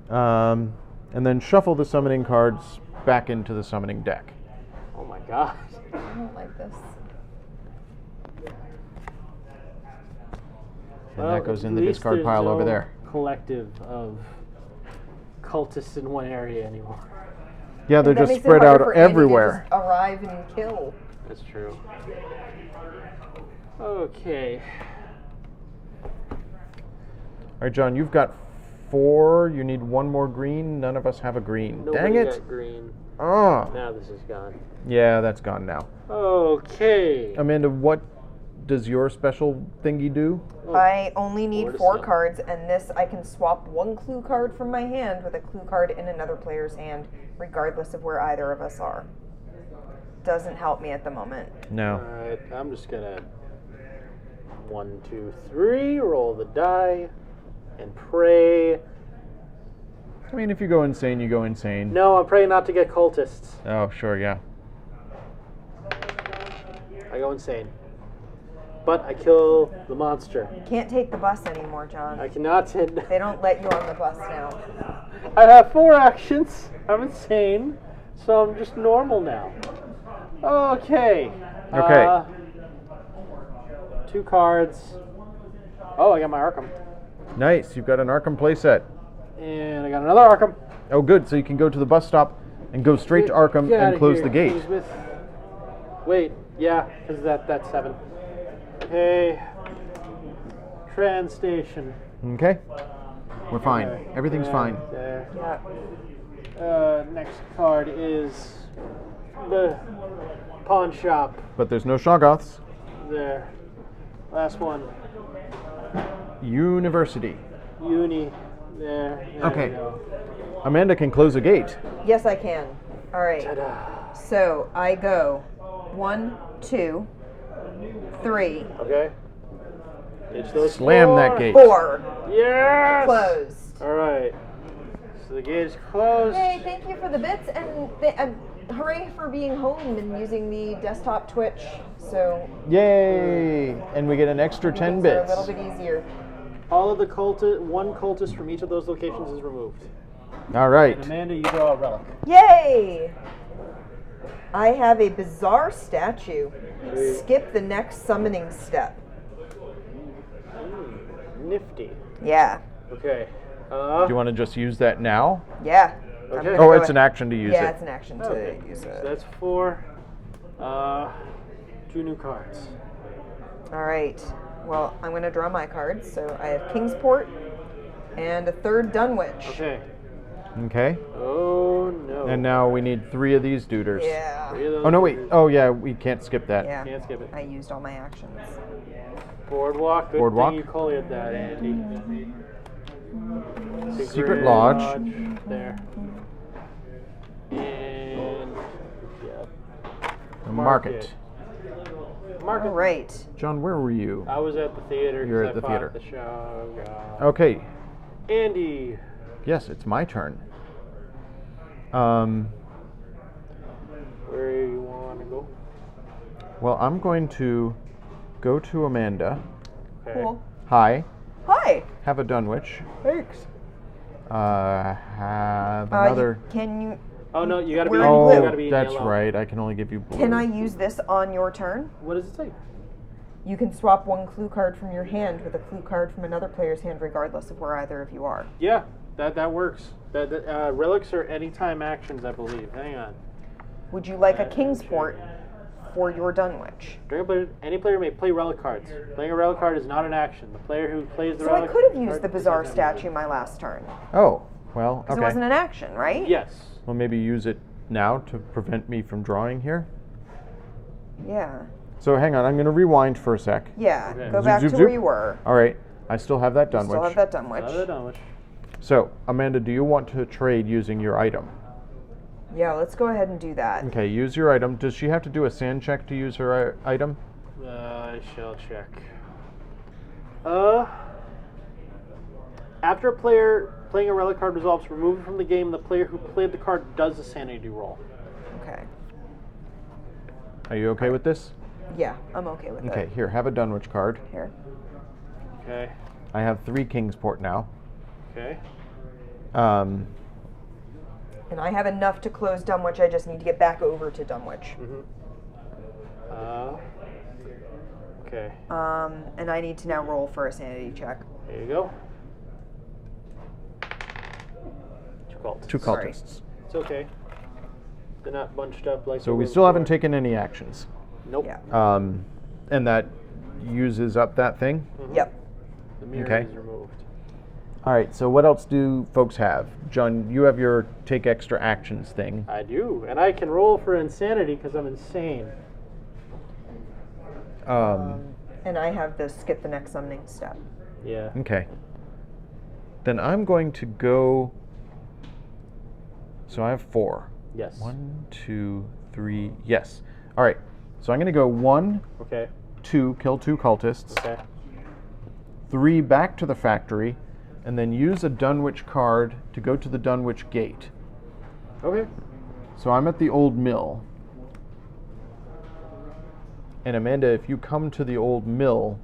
And then shuffle the summoning cards back into the summoning deck. Oh my god. I don't like this. And that goes at in the least discard there's pile over no there. Collective of cultists in one area anymore. Yeah, they're That just makes it spread harder out for Andy to everywhere. just arrive and kill. That's true. Okay. All right, John, you've got 4. You need 1 more green. None of us have a green. Nobody Dang it. got green. Oh. Now this is gone. Yeah, that's gone now. Okay. Amanda, what does your special thingy do? I only need 4 4 cards, and this I can swap 1 clue card from my hand with a clue card in another player's hand, regardless of where either of us are. Doesn't help me at the moment. No. Alright, I'm just gonna 1, 2, 3, roll the die, and pray. I mean, if you go insane, you go insane. No, I'm praying not to get cultists. Oh, sure, yeah. I go insane. But I kill the monster. Can't take the bus anymore, John. I cannot hit. They don't let you on the bus now. I have 4 actions. I'm insane. So I'm just normal now. Okay. Okay. 2 cards. Oh, I got my Arkham. Nice. You've got an Arkham playset. And I got another Arkham. Oh, good. So you can go to the bus stop and go straight to Arkham Get and outta close here, the gate. Elizabeth. Wait, yeah, because that's 7. Okay. Trans station. Okay. We're fine. Okay. Everything's fine. There. Yeah. Next card is the pawn shop. But there's no Shoggoths. There. Last one. University. Uni. There. There Okay. we go. Amanda can close a gate. Yes, I can. All right. Ta-da. So I go 1, 2, 3, Okay. It's those Slam 4. that gate. 4. Yes! Closed. All right. So the gate is closed. Hey, thank you for the bits and hooray for being home and using the desktop Twitch. So Yay! And we get an extra 10 things are bits. a little bit easier. All of the one cultist from each of those locations is removed. All right. And Amanda, you draw a relic. Yay! I have a bizarre statue. Skip the next summoning step. Nifty. Yeah. Okay. Do you want to just use that now? Yeah. I'm Okay. gonna Oh, go it's in. an action to use Yeah, it. it's an action to Okay. use So it. that's 4. 2 new cards. All right. Well, I'm going to draw my cards. So I have Kingsport and a 3rd Dunwich. Okay. Okay. Oh no. And now we need 3 of these duders. Yeah. 3 of those Oh, no, wait. dudes. Oh, yeah, we can't skip that. Yeah. Can't skip it. I used all my actions. Boardwalk. Good Boardwalk. thing you called that, Andy. Secret Lodge. There. And yeah. Market. Market. All right. John, where were you? I was at the theater. 'cause You're at I the fought theater. The show. Okay. Andy. Yes, it's my turn. Where you want to go? Well, I'm going to go to Amanda. Okay. Cool. Hi. Hi. Have a Dunwich. Thanks. Have another. Can you? Oh no, you gotta be. We're in Oh, You gotta be in that's yellow. right. I can only give you blue. Can I use this on your turn? What does it say? You can swap 1 clue card from your hand with a clue card from another player's hand, regardless of where either of you are. Yeah, that works. Relics are anytime actions, I believe. Hang on. Would you like a Kingsport for your Dunwich? Any player may play relic cards. Playing a relic card is not an action. The player who plays the So I relic could have used card the bizarre does not have statue my last turn. Oh, well, Because okay. it wasn't an action, right? it. Yes. Well, maybe use it now to prevent me from drawing here. Yeah. So hang on, I'm going to rewind for a sec. Yeah. Okay. Go Zoop, back zoop, to where zoop. you were. All right, I still have that Dunwich. Still have that Dunwich. Another Dunwich. So, Amanda, do you want to trade using your item? Yeah, let's go ahead and do that. Okay, use your item. Does she have to do a sand check to use her item? I shall check. After a player playing a relic card resolves, remove it from the game. The player who played the card does a sanity roll. Okay. Are you okay with this? Yeah, I'm okay with Okay, it. here, have a Dunwich card. Here. Okay. I have 3 Kingsport now. Okay. And I have enough to close Dunwich. I just need to get back over to Dunwich. Okay. And I need to now roll for a sanity check. There you go. 2 cultists. 2 Sorry. cultists. It's okay. They're not bunched up like. So they we were still haven't before. taken any actions. Nope. Yeah. And that uses up that thing? Yep. The mirror Okay. is removed. All right, so what else do folks have? John, you have your take extra actions thing. I do, and I can roll for insanity because I'm insane. And I have the skip the next summoning step. Yeah. Okay. Then I'm going to go. So I have 4. Yes. 1, 2, 3. Yes. All right. So I'm going to go 1, Okay. 2, kill 2 cultists. Okay. 3 back to the factory, and then use a Dunwich card to go to the Dunwich gate. Okay. So I'm at the old mill. And Amanda, if you come to the old mill,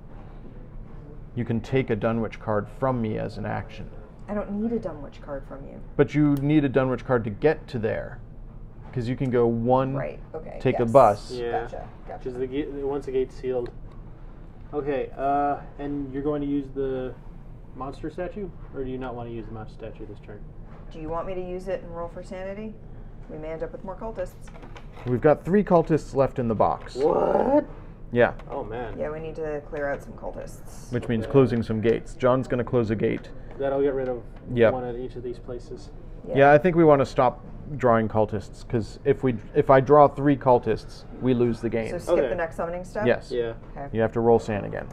you can take a Dunwich card from me as an action. I don't need a Dunwich card from you. But you need a Dunwich card to get to there. because you can go one, Right. Okay. take a yes. bus. Yeah. Gotcha. Which is the gate, once the gate's sealed. Okay, and you're going to use the monster statue? Or do you not want to use the monster statue this turn? Do you want me to use it and roll for sanity? We may end up with more cultists. We've got 3 cultists left in the box. What? Yeah, Oh, man. Yeah, we need to clear out some cultists. which means closing some gates. John's going to close a gate. That'll get rid of Yep. one at each of these places. Yeah, I think we want to stop drawing cultists, because if I draw 3 cultists, we lose the game. So skip Okay. the next summoning step? Yes. Yeah. Okay. You have to roll sand again.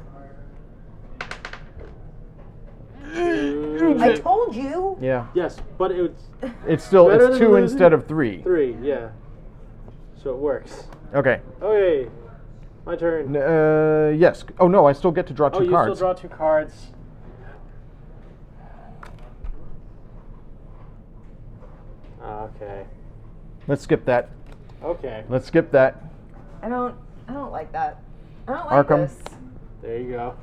I told you! Yeah. Yes, but it's It's still Better it's than 2 losing? instead of 3. 3, yeah. So it works. Okay. Okay, my turn. Yes. Oh no, I still get to draw 2 Oh, you cards. still draw 2 cards. Okay. Let's skip that. Okay. Let's skip that. I don't like that. I don't like Arkham. this. There you go.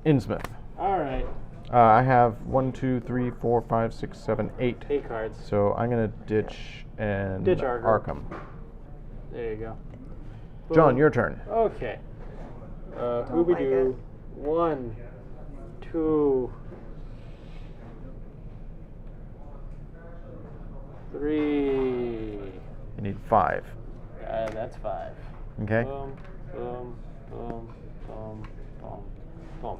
Innsmouth. All right. I have 1, 2, 3, 4, 5, 6, 7, 8. 8 cards. So I'm gonna ditch and Ditch Arkham. Arkham. There you go. John, Boom. your turn. Okay. Who Don't we like do? 1, 2, 3. You need 5. That's 5. Okay. Boom, boom, boom, boom, boom, boom.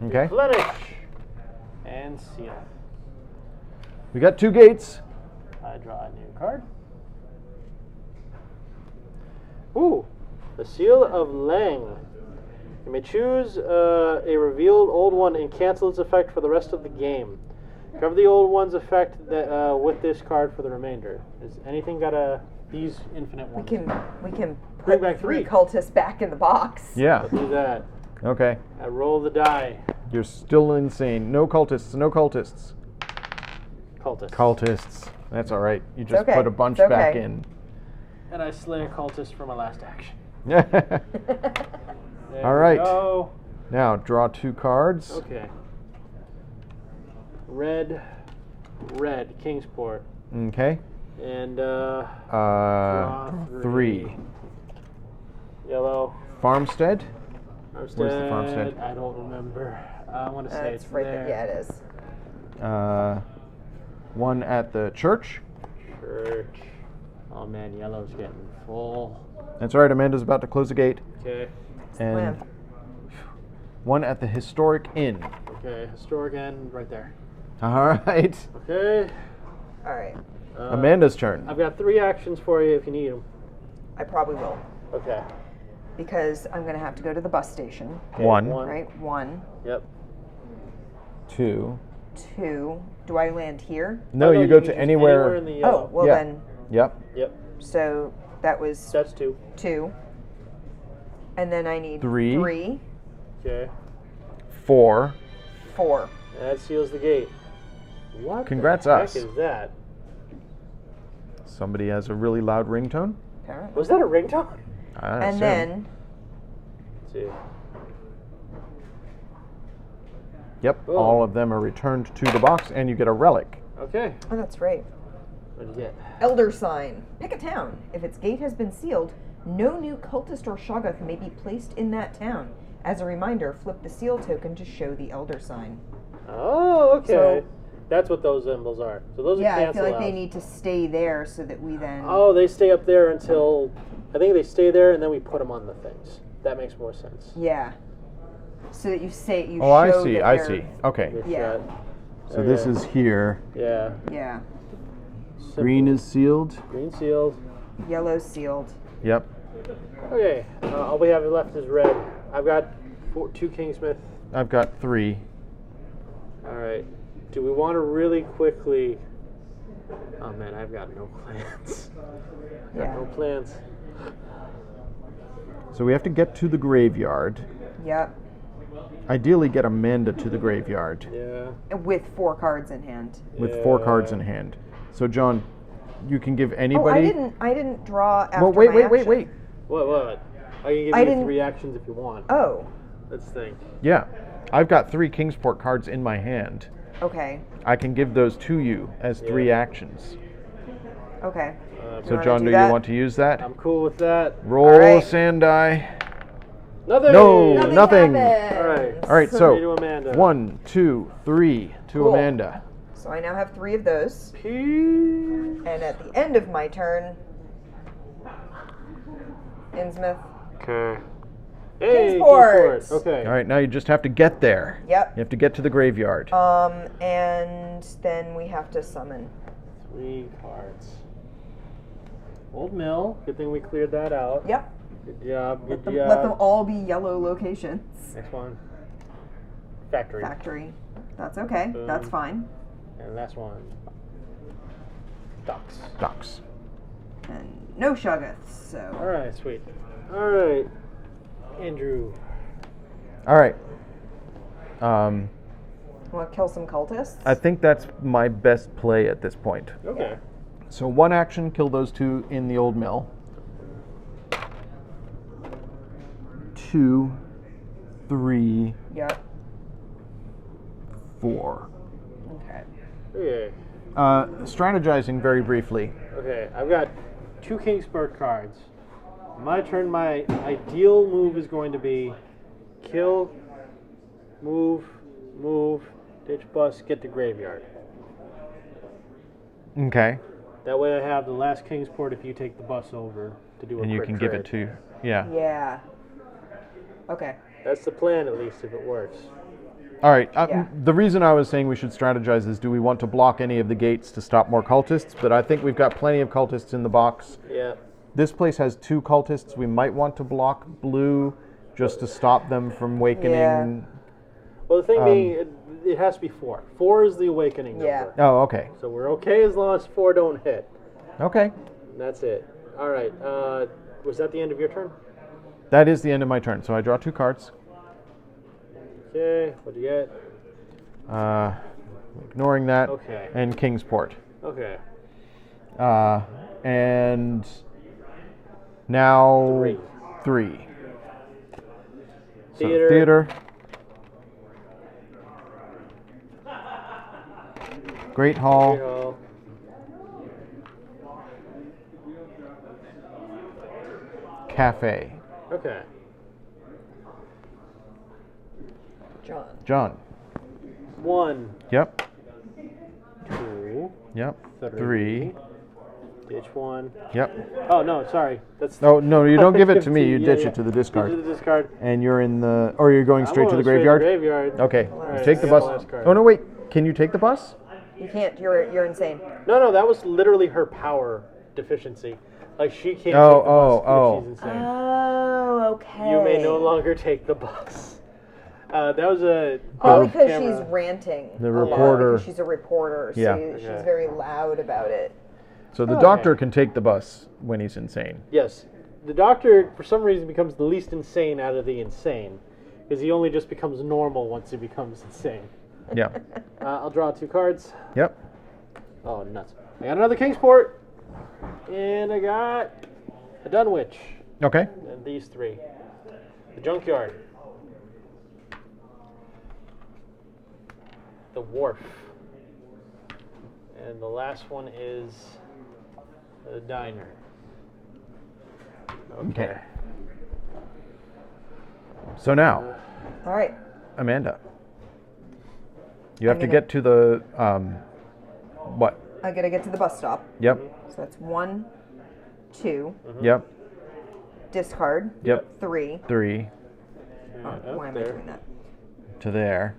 Okay. Replenish and seal. We got 2 gates. I draw a new card. Ooh, the Seal of Lang. You may choose a revealed old one and cancel its effect for the rest of the game. Cover the old one's effect with this card for the remainder. Has anything got these infinite ones? We can Bring put back 3 3. cultists back in the box. Yeah. I'll do that. Okay. I roll the die. You're still insane. No cultists. No cultists. Cultist. Cultists. That's all right. You just okay. put a bunch It's back okay. in. And I slay a cultist for my last action. All There right. we go. Now draw 2 cards. Okay. Red, Kingsport. Okay. And Draw 3. Yellow. Farmstead. Farmstead. Where's the farmstead? I don't remember. I want to say It's it's right there. there. Yeah, it is. 1 at the church. Church. Oh man, yellow's getting full. That's all right. Amanda's about to close the gate. Okay. And Plan. 1 at the historic inn. Okay. Historic end right there. All right. Okay. All right. Amanda's turn. I've got 3 actions for you if you need them. I probably will. Okay. Because I'm going to have to go to the bus station. Okay, 1. Right? 1, Yep. 2. 2. Do I land here? No, Oh, you go can to choose anywhere. in the yellow. Oh, well Yeah. then. Yep. Yep. So that was That's 2. 2. And then I need 3. 3, Okay. 4. 4. That seals the gate. What Congrats the heck us. is that? Somebody has a really loud ringtone. Apparently. Was that a ringtone? I And assume. then Let's see. Yep, Boom. all of them are returned to the box, and you get a relic. Okay. oh, that's right. What'd you get? Elder sign. Pick a town. If its gate has been sealed, no new cultist or shoggoth may be placed in that town. As a reminder, flip the seal token to show the elder sign. Oh, okay. So- That's what those symbols are. So those Yeah, are I cancel feel like they outs. need to stay there so that we then. Oh, they stay up there until I think they stay there, and then we put them on the things. That makes more sense. Yeah. So that you say you. Oh, show I see, that I they're- see. Okay, Good Yeah. shot. so this is here. Yeah. Yeah. Simple. Green is sealed. Green sealed. Yellow sealed. Yep. Okay. All we have left is red. I've got 2 Kingsmith. I've got 3. All right. Do we want to really quickly? Oh man, I've got no plans. Yeah. No plans. So we have to get to the graveyard. Yep. Ideally, get Amanda to the graveyard Yeah. With 4 cards in hand. with 4 Yeah. cards in hand. So John, you can give Oh, anybody. I didn't draw after Well, wait, my wait, wait, action. wait. What? I can give I you didn't- 3 actions if you want. Oh. Let's think. Yeah, I've got 3 Kingsport cards in my hand. Okay. I can give those to you as 3 Yeah. actions. Okay. So, wanna John, do do that? you want to use that? I'm cool with that. Roll All right. sand die. Nothing. No, nothing. happens. All right. All right, Three so to Amanda. 1, 2, 3 to Cool. Amanda. So I now have 3 of those. Peace. And at the end of my turn, Innsmouth. Okay. Hey, Kingsport. Kingsport. Okay. All right, now you just have to get there. Yep. You have to get to the graveyard. And then we have to summon. 3 cards. Old Mill. Good thing we cleared that out. Yep. Good job. Good Let job. them all be yellow locations. Next one. Factory. Factory. That's okay. Boom. That's fine. And last one. Docks. Docks. And no Saugus, so. All right. Sweet. All right. Andrew. All right. Want to kill some cultists? I think that's my best play at this point. Okay. So 1 action, kill those 2 in the old mill. 2, 3, Yep. 4. Okay. Okay. Strategizing very briefly. Okay. I've got 2 Kingsport cards. My turn. My ideal move is going to be kill, move, ditch bus, get to graveyard. Okay. That way I have the last Kingsport if you take the bus over to do a And you quick can give it trade. to, yeah. Yeah. Okay. That's the plan, at least, if it works. All right. Yeah. The reason I was saying we should strategize is, do we want to block any of the gates to stop more cultists? But I think we've got plenty of cultists in the box. Yeah. This place has 2 cultists. We might want to block blue just to stop them from awakening. Yeah. Well, the thing being, it has to be 4. 4 is the awakening Yeah. number. Oh, okay. So we're okay as long as 4 don't hit. Okay. And that's it. All right. Was that the end of your turn? That is the end of my turn. So I draw 2 cards. Okay. What'd you get? Ignoring that. Okay. And Kingsport. Okay. And now 3. So Theater. theater. Great Hall. Great Hall. Cafe. Okay. John. John. 1, Yep. 2, Yep. 3. 3. Ditch 1. Yep. Oh, no, sorry. That's Oh, no, you don't give it to me. You Yeah, ditch yeah. it to the Ditch discard. it to the discard. And you're in the, or you're going straight to the I'm going graveyard? graveyard. Okay. Alright, Take the I got bus. the last card. Oh, no, wait. Can you take the bus? You can't. You're insane. No, that was literally her power deficiency. Like, she can't take the Oh, bus if she's insane. Oh, okay. You may no longer take the bus. That was a... Probably because camera. she's ranting. The a lot, reporter. because she's a reporter, so Yeah. she's Okay. very loud about it. So the Okay. doctor can take the bus when he's insane. Yes. The doctor, for some reason, becomes the least insane out of the insane. Because he only just becomes normal once he becomes insane. Yeah. I'll draw 2 cards. Yep. Oh, nuts. I got another Kingsport. And I got a Dunwich. Okay. And these 3. The Junkyard. The Wharf. And the last one is the Diner. Okay. So now, All right. Amanda, you have to gonna- get to the, what? I gotta get to the bus stop. Yep. So that's 1, 2, Yep. discard. Yep. 3. 3 Up Why am I there. doing that? to there.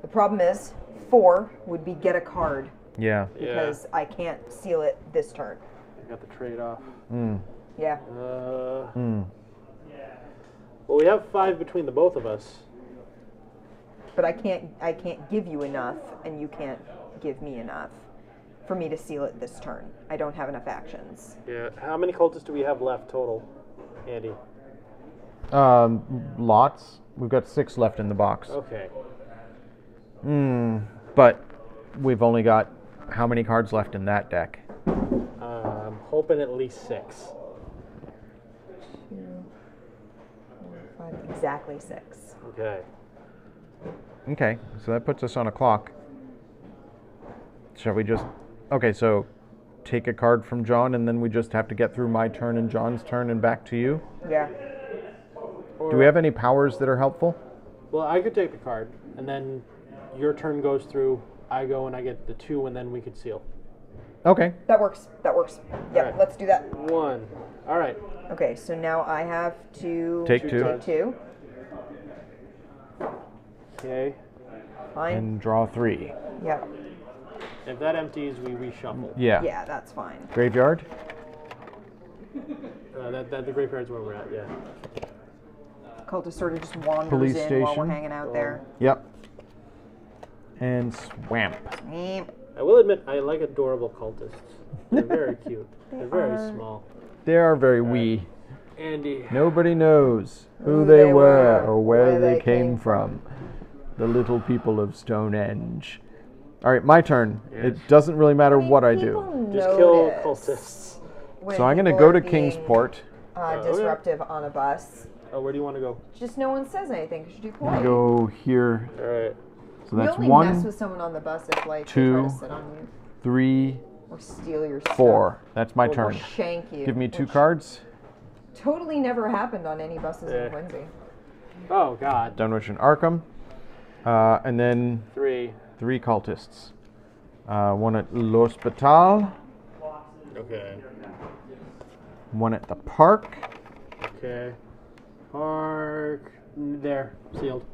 The problem is 4 would be get a card Yeah. because I can't seal it this turn. I got the trade-off. Yeah. Well, we have 5 between the both of us. But I can't give you enough, and you can't give me enough for me to seal it this turn. I don't have enough actions. Yeah. How many cultists do we have left total, Andy? Lots. We've got 6 left in the box. Okay. But we've only got how many cards left in that deck? I'm hoping at least 6. 2, 4, 5, exactly 6. Okay. Okay, so that puts us on a clock. Shall we just Okay, so take a card from John, and then we just have to get through my turn and John's turn and back to you. Yeah. Do we have any powers that are helpful? Well, I could take the card, and then your turn goes through. I go and I get the 2, and then we could seal. Okay. That works. Yeah, Alright. let's do that. 1. All right. Okay, so now I have to Take two. Take 2. Okay. Fine. And draw 3. Yeah. If that empties, we reshuffle. Yeah. Yeah, that's fine. Graveyard. That the graveyard's where we're at. Yeah. Cultist sort of just wanders Police in while we're station. hanging out there. Yep. And Swamp. Eep. I will admit, I like adorable cultists. They're very cute. They're very small. They are very wee. Andy. Nobody knows who they were or where they came from. The little people of Stonehenge. All right, my turn. Yes. It doesn't really matter what I do. People Just kill notice cultists. when So I'm going to people go are to being, Kingsport. disruptive on a bus. Oh, where do you want to go? Just no one says anything because you're too I polite. go here. All right. So You that's only mess 1, with someone on the bus if like they 2, try to sit on you 3, or steal your stuff 4. That's my or turn. shank you. Give me 2 which cards. Totally never happened on any buses Yeah. in Quincy. Oh God. Dunwich and Arkham. And then 3. 3 cultists. 1 at L'Hospital. Okay. 1 at the park. Okay. Park. There. Sealed.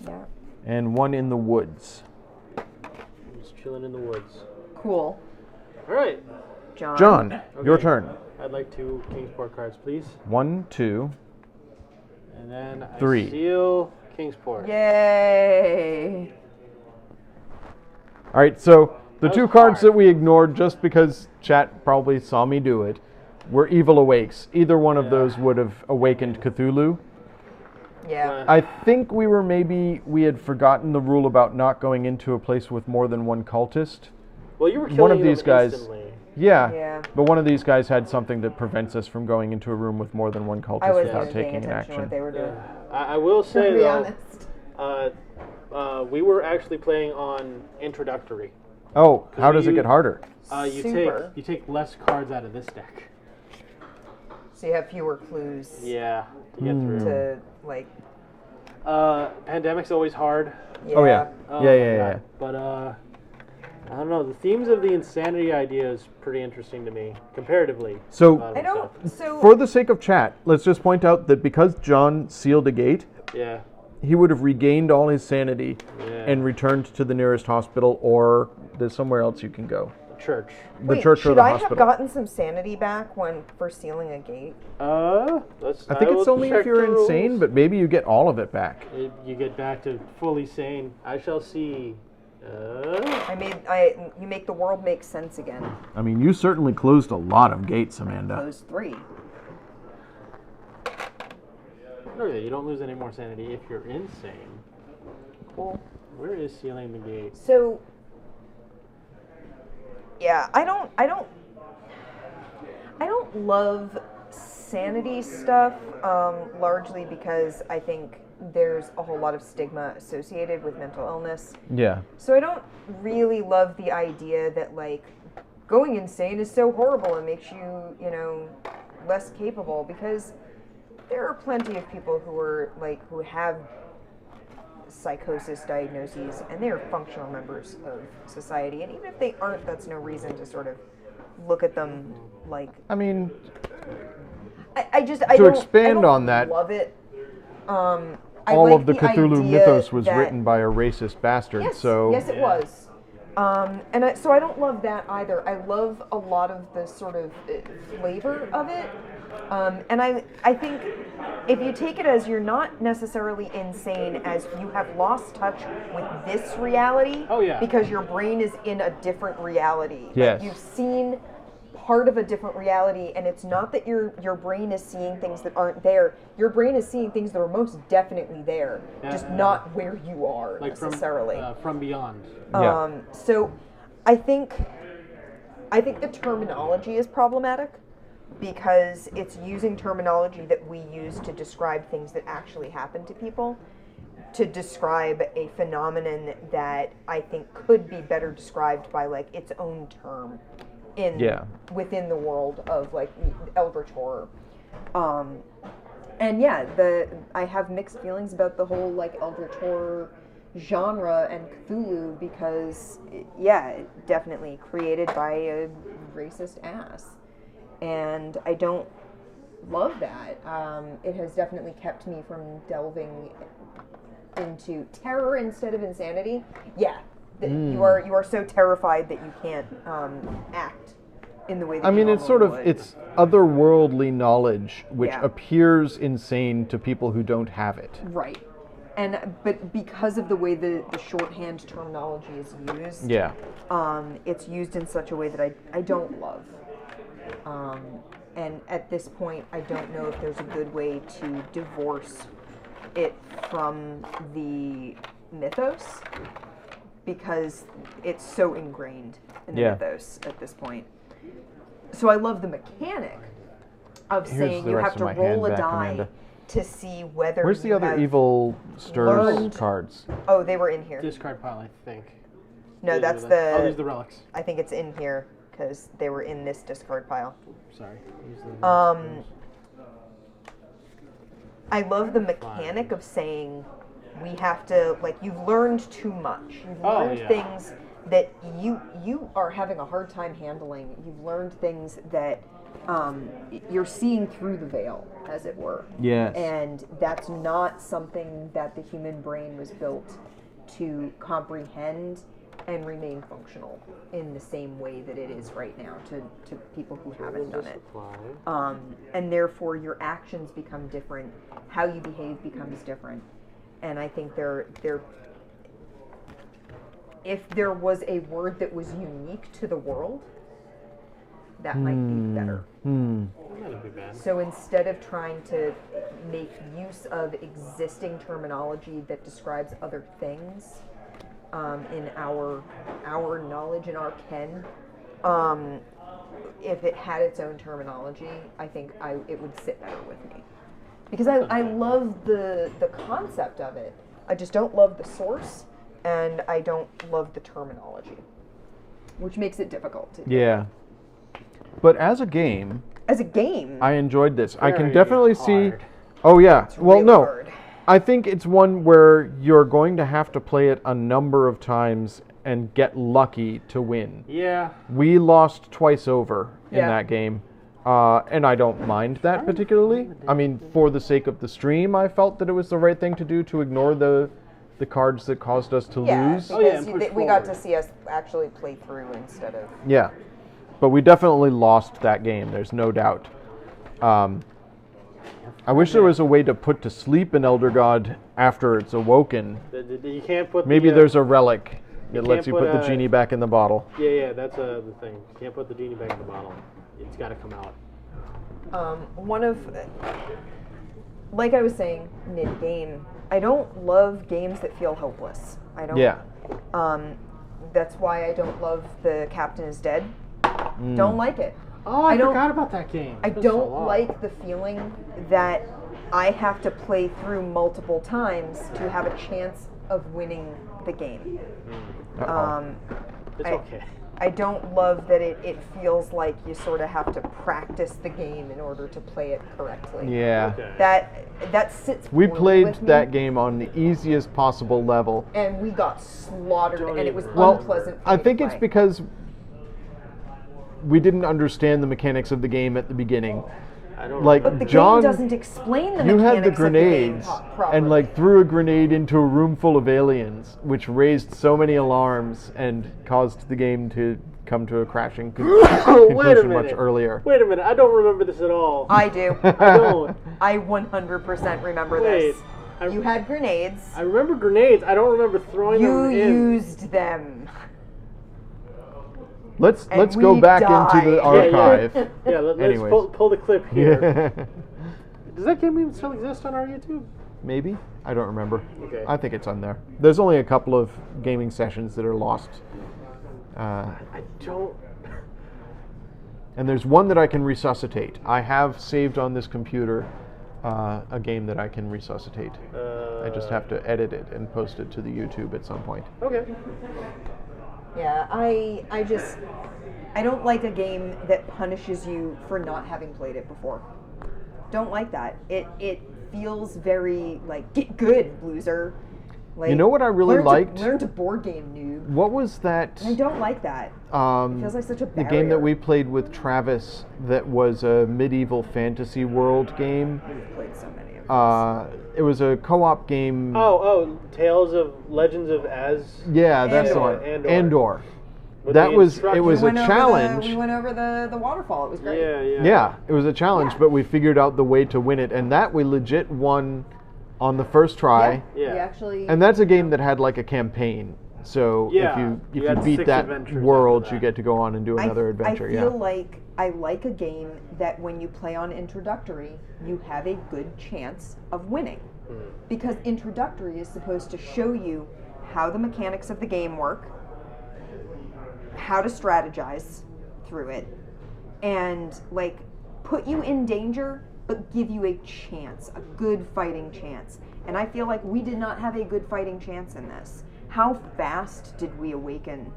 Yeah. And 1 in the woods. Just chilling in the woods. Cool. All right. John, your Okay. turn. I'd like 2 Kingsport cards, please. 1, 2. And then 3. I seal Kingsport. Yay! All right, so the That 2 was cards hard. that we ignored just because chat probably saw me do it were Evil Awakes. Either one of Yeah. those would have awakened Cthulhu. Yeah. I think we had forgotten the rule about not going into a place with more than 1 cultist. Well, you were killing One of them these guys- instantly. Yeah, Yeah. but one of these guys had something that prevents us from going into a room with more than 1 I cultist wasn't without even paying taking an attention to what action. they were doing. I will say To be though, honest. we were actually playing on introductory. Oh, how does it you- get harder? Super. You take less cards out of this deck. So you have fewer clues Yeah, to get through. to like. Pandemic's always hard. Yeah. Oh yeah, Oh yeah, my yeah, God. yeah. But I don't know. The themes of the insanity idea is pretty interesting to me, comparatively. So- to a lot of I don't. stuff. So For the sake of chat, let's just point out that because John sealed a gate, Yeah. he would have regained all his sanity Yeah. and returned to the nearest hospital, or there's somewhere else you can go. Church. The wait, church or should the I hospital. have gotten some sanity back for sealing a gate? I think it's will only check if you're the rules. insane, but maybe you get all of it back. You get back to fully sane. I shall see. You make the world make sense again. I mean, you certainly closed a lot of gates, Amanda. Those 3. Okay, you don't lose any more sanity if you're insane. Cool. Where is sealing the gate? So. Yeah, I don't love sanity stuff, largely because I think there's a whole lot of stigma associated with mental illness. Yeah. So I don't really love the idea that like going insane is so horrible and makes you, less capable, because there are plenty of people who have psychosis diagnoses and they are functional members of society, and even if they aren't, that's no reason to sort of look at them like I mean, I To expand don't on that, love it. I all like of the Cthulhu idea mythos was that- written by a racist bastard, Yes, so... yes, it was. So I don't love that either. I love a lot of the sort of flavor of it. And I think if you take it as you're not necessarily insane, as you have lost touch with this reality, Oh, yeah. because your brain is in a different reality. Yes. Like you've seen part of a different reality, and it's not that your brain is seeing things that aren't there. Your brain is seeing things that are most definitely there, Yeah, just yeah. not where you are Like necessarily. from beyond. Yeah. So I think the terminology is problematic because it's using terminology that we use to describe things that actually happen to people. to describe a phenomenon that I think could be better described by like its own term within the world of like eldritch horror. And yeah, I have mixed feelings about the whole like eldritch horror genre and Cthulhu because definitely created by a racist ass, and I don't love that. It has definitely kept me from delving into terror instead of insanity. You are so terrified that you can't act in the way that you it's sort of would. it's otherworldly knowledge which appears insane to people who don't have it. Right. But because of the way the shorthand terminology is used, it's used in such a way that I don't love. And at this point, I don't know if there's a good way to divorce it from the mythos, because it's so ingrained in the mythos at this point. So I love the mechanic of saying you have to roll a die Amanda. to see whether Where's the you other have evil stirs learned- cards? Oh, they were in here. Discard pile, I think. No, These that's are the. Oh, these are the relics. I think it's in here because they were in this discard pile. Sorry. These are the I love the mechanic of saying we have to, like, you've learned too much. You've learned things that you are having a hard time handling. You've learned things that you're seeing through the veil, as it were. Yes. And that's not something that the human brain was built to comprehend and remain functional in the same way that it is right now to people who haven't done it. And therefore your actions become different, how you behave becomes different. And I think if there was a word that was unique to the world, that might be better. That'd be bad. So instead of trying to make use of existing terminology that describes other things, in our knowledge and our ken, if it had its own terminology, I think it would sit better with me. Because I love the concept of it. I just don't love the source, and I don't love the terminology, which makes it difficult to do. Yeah. But as a game, I enjoyed this. I can Very definitely see. hard. Oh yeah. Well, really no. hard. I think it's one where you're going to have to play it a number of times and get lucky to win. Yeah. We lost twice over in Yeah. that game, and I don't mind that particularly. I mean, for the sake of the stream, I felt that it was the right thing to do to ignore the cards that caused us to lose. Because Oh, yeah, and push we got to forward. see us actually play through instead of... Yeah, but we definitely lost that game. There's no doubt. I wish there was a way to put to sleep an Elder God after it's awoken. You can't put Maybe the, there's a relic that you lets you can't put put the a- genie back in the bottle. Yeah, that's the thing. You can't put the genie back in the bottle. It's got to come out. Like I was saying mid-game, I don't love games that feel hopeless. I don't. Yeah. That's why I don't love the Captain is Dead. Don't like it. Oh, I don't- forgot about that game. I It's been so don't long. like the feeling that I have to play through multiple times to have a chance of winning the game. It's okay. I don't love that it feels like you sort of have to practice the game in order to play it correctly. Yeah. Okay. That sits We poorly played with me, that game on the easiest possible level. and we got slaughtered, and it was Well, unpleasant. for I me to think it's play. because we didn't understand the mechanics of the game at the beginning. I don't Like But the John, game doesn't explain the you mechanics had the grenades of the game properly. and like threw a grenade into a room full of aliens, which raised so many alarms and caused the game to come to a crashing Wait a conclusion minute. much earlier. Wait a minute. I don't remember this at all. I do. I don't. I 100% remember Wait. this. You had grenades. I remember grenades. I don't remember throwing You them in. used them. Let's And go we back died. into the Yeah, archive. Yeah, let's Anyways. pull the clip here. Does that game even still exist on our YouTube? Maybe? I don't remember. Okay. I think it's on there. There's only a couple of gaming sessions that are lost. I don't. And there's one that I can resuscitate. I have saved on this computer a game that I can resuscitate. I just have to edit it and post it to the YouTube at some point. Okay. Yeah, I don't like a game that punishes you for not having played it before. Don't like that. It feels very like, get good, loser. Like, You know what I really liked? Learn to board game, noob. What was that? I don't like that. It feels like such a The barrier. game that we played with Travis that was a medieval fantasy world game. We've played so many of those. It was a co-op game. Tales of Legends of Az. Yeah, that's the Andor. one. Andor. With That the was it instructions. was We a went over challenge. we went over the waterfall. It was great. Yeah, it was a challenge, Yeah. but we figured out the way to win it, and that we legit won on the first try. Yeah. We actually. And that's a game that had like a campaign. So Yeah, if you you had beat 6 that adventures world, after you that. get to go on and do another adventure. I feel like I like a game that when you play on introductory, you have a good chance of winning. Because introductory is supposed to show you how the mechanics of the game work, how to strategize through it, and like put you in danger but give you a chance, a good fighting chance. And I feel like we did not have a good fighting chance in this. How fast did we awaken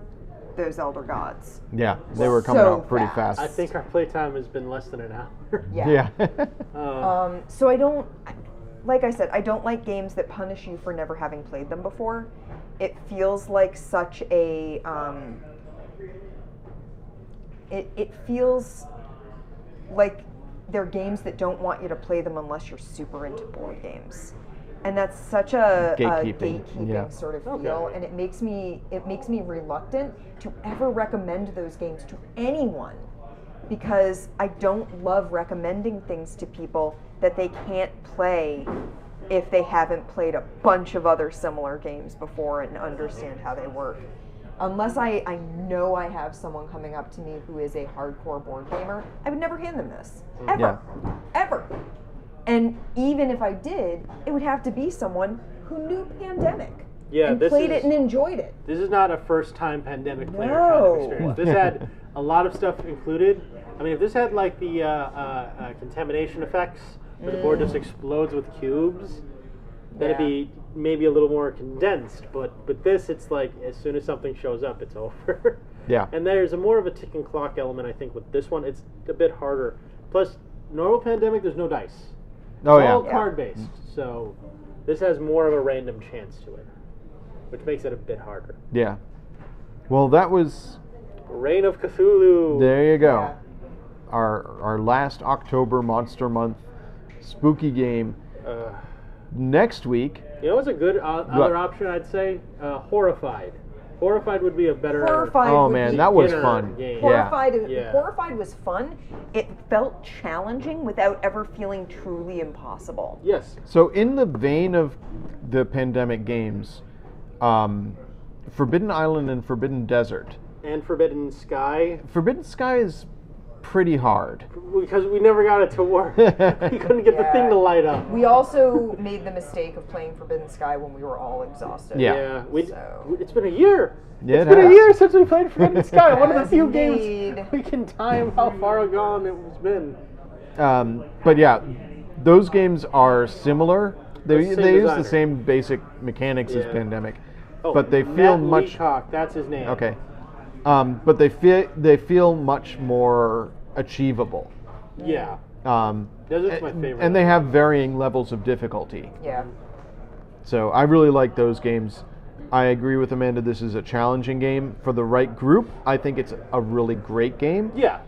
those elder gods? Yeah, they were coming So out pretty fast. fast. I think our playtime has been less than an hour. Yeah. Yeah. So I don't, like I said, I don't like games that punish you for never having played them before. It feels like such a, it feels like they're games that don't want you to play them unless you're super into board games. And that's such a Gatekeeping, yeah. sort of feel, and it makes me reluctant to ever recommend those games to anyone, because I don't love recommending things to people that they can't play if they haven't played a bunch of other similar games before and understand how they work. Unless I know I have someone coming up to me who is a hardcore board gamer, I would never hand them this. Ever. Yeah. Ever. And even if I did, it would have to be someone who knew Pandemic. Yeah, and this played is- it and enjoyed it. This is not a first-time pandemic player kind No. of experience. This had a lot of stuff included. I mean, if this had like the contamination effects, where the board just explodes with cubes, then it'd Yeah. be maybe a little more condensed. But this, it's like as soon as something shows up, it's over. Yeah. And there's a more of a ticking clock element, I think, with this one. It's a bit harder. Plus, normal Pandemic, there's no dice. Oh It's all yeah. card-based, so this has more of a random chance to it, which makes it a bit harder. Yeah. Well, that was. Reign of Cthulhu. There you go. Yeah. Our last October Monster Month spooky game. Next week. You know what's a good other option, I'd say? Horrified. Horrified would be a better... Horrified Oh would man, be that was beginner fun. game. Yeah. Horrified was fun. It felt challenging without ever feeling truly impossible. Yes. So in the vein of the Pandemic games, Forbidden Island and Forbidden Desert. And Forbidden Sky, Forbidden Sky is pretty hard. because we never got it to work. We couldn't get the thing to light up. We also made the mistake of playing Forbidden Sky when we were all exhausted. Yeah. It's been a year. Yeah, It's it been a has. year since we played Forbidden Sky. One of the Yes, few indeed. games we can time how far gone it's been. But yeah, those games are similar. They Same use designer. the same basic mechanics as Yeah. Pandemic, Oh, but they feel Matt much Leacock, that's his name. okay. But they feel much more achievable. Yeah. Desert's my favorite. And they have varying levels of difficulty. Yeah. So I really like those games. I agree with Amanda. This is a challenging game for the right group. I think it's a really great game. Yeah.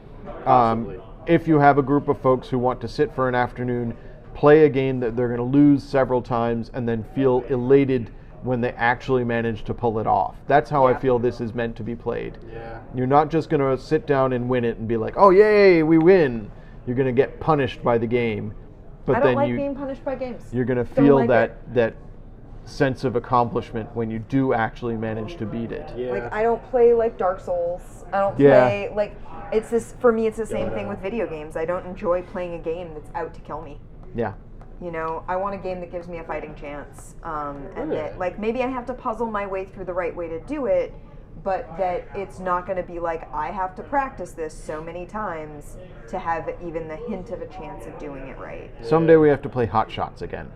Possibly. If you have a group of folks who want to sit for an afternoon, play a game that they're going to lose several times, and then feel elated when they actually manage to pull it off. That's how I Yeah. feel this is meant to be played. Yeah. You're not just going to sit down and win it and be like, oh, yay, we win. You're going to get punished by the game. But I don't then like being punished by games. you're going to Don't feel like that sense of accomplishment when you do actually manage to beat it. Yeah. Like I don't play like Dark Souls. I don't Yeah. play like it's this for me. It's the same thing with video games. I don't enjoy playing a game that's out to kill me. Yeah. You know, I want a game that gives me a fighting chance, and Yeah. that like maybe I have to puzzle my way through the right way to do it, but that it's not going to be like I have to practice this so many times to have even the hint of a chance of doing it right. Someday we have to play Hot Shots again.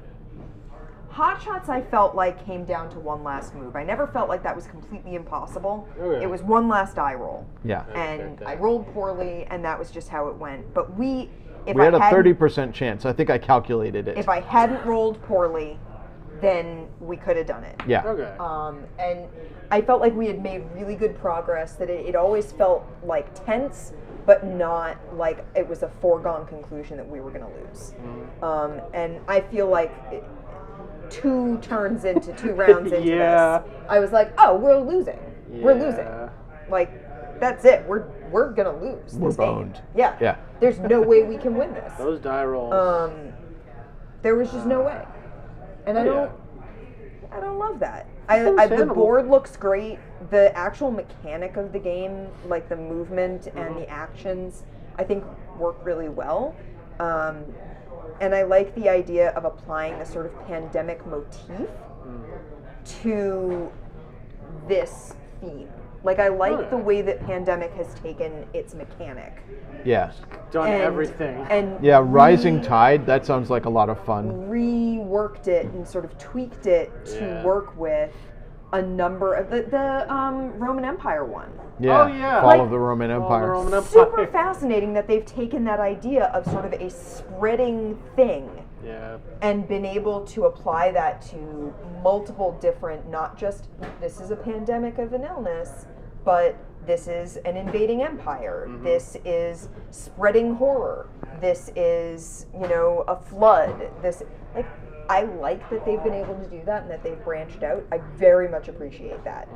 Hot Shots, I felt like came down to one last move. I never felt like that was completely impossible. Okay. It was one last die roll. Yeah. And I rolled poorly, and that was just how it went. But We had a 30% chance. I think I calculated it. If I hadn't rolled poorly, then we could have done it. Yeah. Okay. And I felt like we had made really good progress, that it always felt like tense, but not like it was a foregone conclusion that we were going to lose. And I feel like 2 turns into 2 rounds into Yeah. this, I was like, oh, we're losing. We're losing. Like, that's it. We're going to lose We're this boned. game. Yeah. Yeah. There's no way we can win this. Those die rolls. There was just no way. And I Yeah. don't love that. the understandable. board looks great. The actual mechanic of the game, like the movement and the actions, I think work really well. And I like the idea of applying the sort of pandemic motif to this theme. Like, I like the way that Pandemic has taken its mechanic. Yeah. Done everything. And Yeah, Rising Tide, that sounds like a lot of fun. reworked it and sort of tweaked it to work with a number of the Roman Empire one. Yeah. Oh, yeah. Fall Like- of the Roman Empire. Roman Empire. Super fascinating that they've taken that idea of sort of a spreading thing Yeah. and been able to apply that to multiple different, not just this is a pandemic of an illness, but this is an invading empire. This is spreading horror. This is, a flood. I like that they've been able to do that and that they've branched out. I very much appreciate that.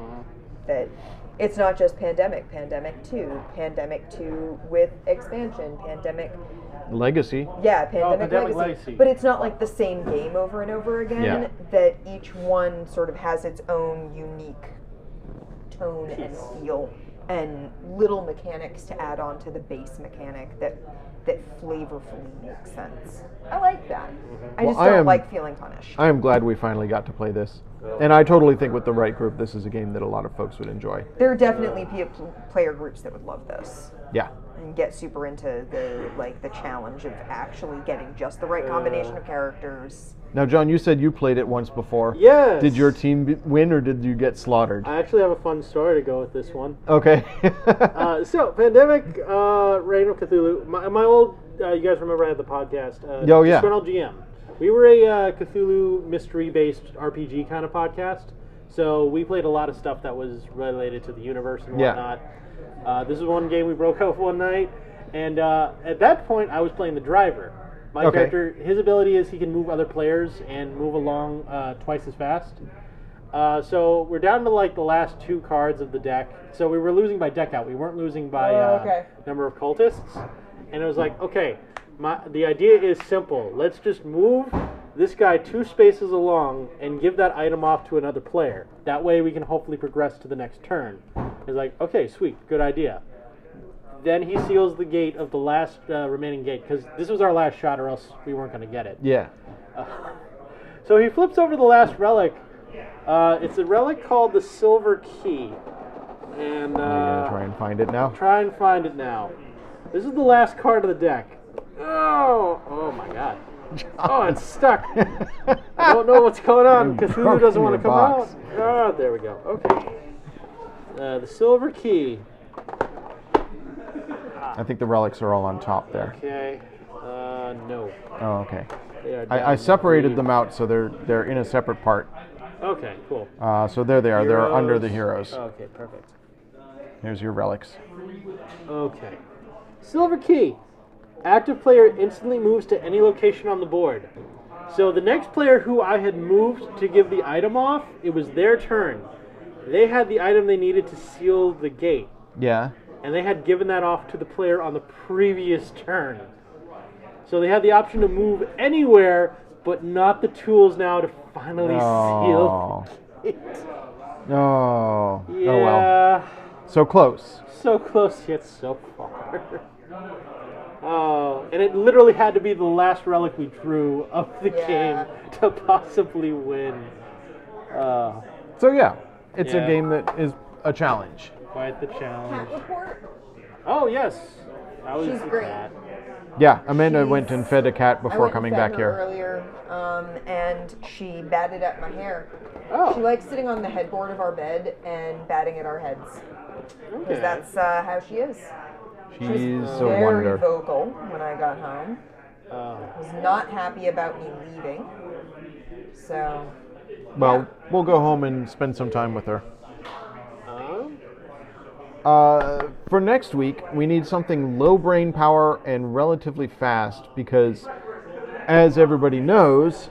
That it's not just Pandemic 2 with expansion, Pandemic Legacy. yeah, Pandemic, Pandemic Legacy. Legacy. But it's not like the same game over and over again. Yeah. That each one sort of has its own unique tone and feel and little mechanics to add on to the base mechanic that flavorfully makes sense. I like that. I Well, just I don't am- like feeling punished. I am glad we finally got to play this. And I totally think with the right group, this is a game that a lot of folks would enjoy. There are definitely player groups that would love this. Yeah. And get super into the challenge of actually getting just the right combination of characters. Now, John, you said you played it once before. Yes. Did your team win or did you get slaughtered? I actually have a fun story to go with this one. Okay. So, Pandemic, Reign of Cthulhu. My old, you guys remember I had the podcast. Oh, yeah. Disgruntled GM. We were a Cthulhu mystery-based RPG kind of podcast. So we played a lot of stuff that was related to the universe and Yeah. whatnot. This is one game we broke out one night. And at that point, I was playing the driver. My Okay. character, his ability is he can move other players and move along twice as fast. So we're down to like the last 2 cards of the deck. So we were losing by deck out. We weren't losing by okay. number of cultists. And it was like, okay, the idea is simple. Let's just move this guy 2 spaces along and give that item off to another player. That way we can hopefully progress to the next turn. It's like, okay, sweet, good idea. Then he seals the gate of the last remaining gate, because this was our last shot or else we weren't going to get it. Yeah. So he flips over the last relic. It's a relic called the Silver Key. And I'm going to try and find it now. try and find it now. This is the last card of the deck. Oh my god. Oh, it's stuck. I don't know what's going on. You Cthulhu broke doesn't want to your come box. out. Oh, there we go. Okay. The Silver Key. I think the relics are all on top there. Okay. No. Oh, okay. They are I down separated 3. them out so they're in a separate part. Okay, cool. So there they are. They're under the Heroes. heroes. Okay, perfect. Here's your relics. Okay. Silver Key. Active player instantly moves to any location on the board. So the next player who I had moved to give the item off, it was their turn. They had the item they needed to seal the gate, Yeah. and they had given that off to the player on the previous turn. So they had the option to move anywhere, but not the tools now to finally seal the gate. No. Yeah. Oh well. So close. So close yet so far. Oh, and it literally had to be the last relic we drew of the game to possibly win. So yeah, it's Yeah. a game that is a challenge. Quite the challenge. Cat report. Oh yes, that was She's the great. cat. Yeah, Amanda She's- went and fed a cat I before went and coming fed back her here. earlier, and she batted at my hair. Oh. She likes sitting on the headboard of our bed and batting at our heads. Because Okay. that's how she is. She was She's a very wonder. vocal when I got home. Oh. Was not happy about me leaving. So, Well, we'll go home and spend some time with her. For next week, we need something low brain power and relatively fast because, as everybody knows,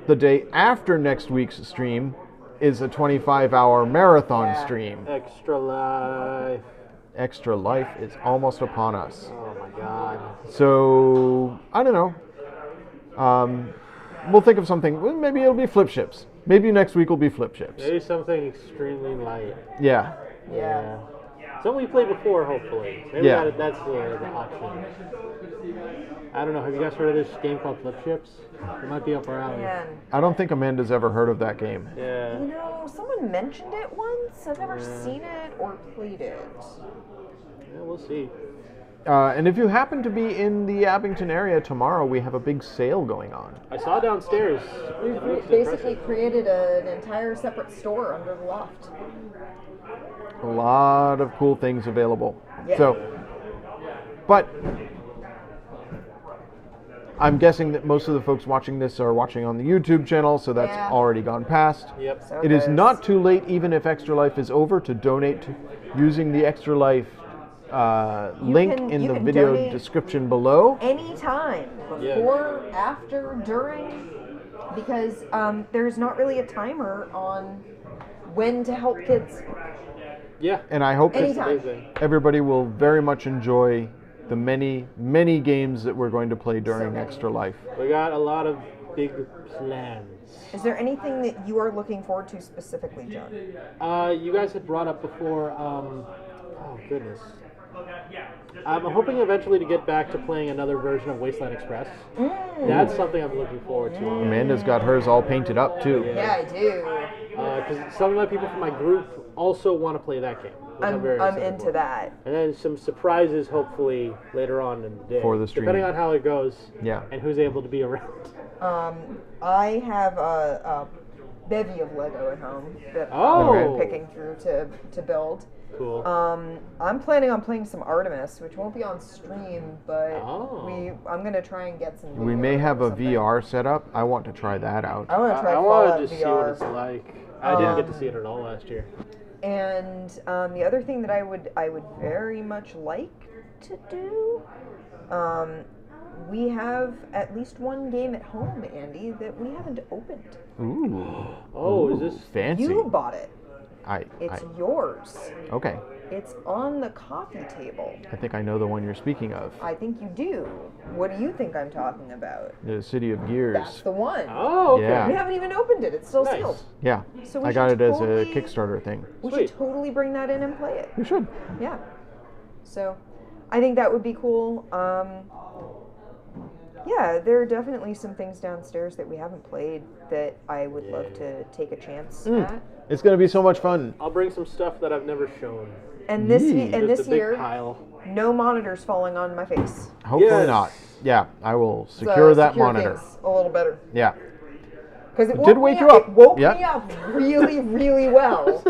the day after next week's stream is a 25-hour marathon Yeah. stream. Extra life. Extra Life is almost upon us. Oh my god. So, I don't know. We'll think of something. Well, maybe it'll be flip ships. Maybe next week will be flip ships. Maybe something extremely light. Yeah. yeah. Something we played before, hopefully. Maybe Yeah. that's the option. I don't know. Have you guys heard of this game called Flip Ships? It might be up our alley. Man. I don't think Amanda's ever heard of that game. Yeah. You know, someone mentioned it once. I've never seen it or played it. Yeah, we'll see. And if you happen to be in the Abington area tomorrow, we have a big sale going on. I saw downstairs. We've It looks basically impressive. created an entire separate store under the loft. A lot of cool things available. Yeah. So, but I'm guessing that most of the folks watching this are watching on the YouTube channel, so that's Yeah. already gone past. Yep. So It is there's- not too late, even if Extra Life is over, to donate using the Extra Life link in you the can video donate description below. anytime, Yeah. before, after, during, because there's not really a timer on when to help kids. Yeah. And I hope that Anytime. Amazing. everybody will very much enjoy the many, many games that we're going to play during many. Extra Life. We got a lot of big plans. Is there anything that you are looking forward to specifically, John? You guys had brought up before. Oh goodness. I'm hoping eventually to get back to playing another version of Wasteland Express. That's something I'm looking forward to. Amanda's got hers all painted up too. Yeah, I do. Because some of my people from my group also want to play that game. Which I'm very I'm excited into for. that. And then some surprises, hopefully, later on in the day. For the stream. Depending on how it goes. Yeah. And who's able to be around. I have a bevy of Lego at home that Oh. I'm picking through to build. Cool. I'm planning on playing some Artemis, which won't be on stream, but Oh. I'm gonna try and get some. We video may or have a something. VR set up. I want to try that out. I want to try I Fallout wanted to see what VR. it's like. I didn't get to see it at all last year. And the other thing that I would very much like to do, we have at least one game at home, Andy, that we haven't opened. Ooh. Oh, Ooh, is this... fancy? You bought it. It's I yours. okay. It's on the coffee table. I think I know the one you're speaking of. I think you do. What do you think I'm talking about? The City of Gears. That's the one. Oh, okay. Yeah. We haven't even opened it. It's still Nice. sealed. Yeah. So we I got should it as a totally- Kickstarter thing. We Sweet. should totally bring that in and play it. You should. Yeah. So, I think that would be cool. Yeah, there are definitely some things downstairs that we haven't played that I would love to take a chance at. It's going to be so much fun. I'll bring some stuff that I've never shown. And this Yee. and Just this a big year, pile. no monitors falling on my face. Hopefully Yes. not. Yeah, I will So secure that secure monitor. things a little better. Yeah. Because it did woke wake me you up. up. It woke Yep. me up really, really well.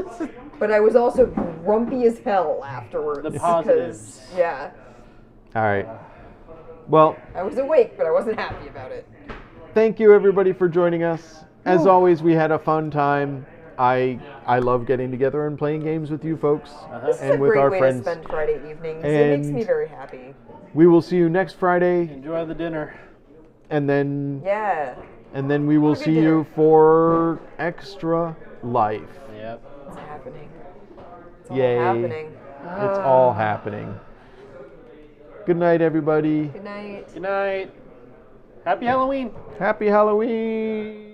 But I was also grumpy as hell afterwards. The positives. Because, yeah, All right. Well, I was awake, but I wasn't happy about it. thank you everybody for joining us. As always, we had a fun time. I love getting together and playing games with you folks This is and a with great our way friends. to spend Friday evenings. It makes And- me very happy. We will see you next Friday, Enjoy the dinner. and then Yeah, we will Have a good see you for Extra Life. Yep. it's happening. It's Yay. all happening. It's all happening. Good night, everybody. Good night. Good night. Happy Halloween. Happy Halloween.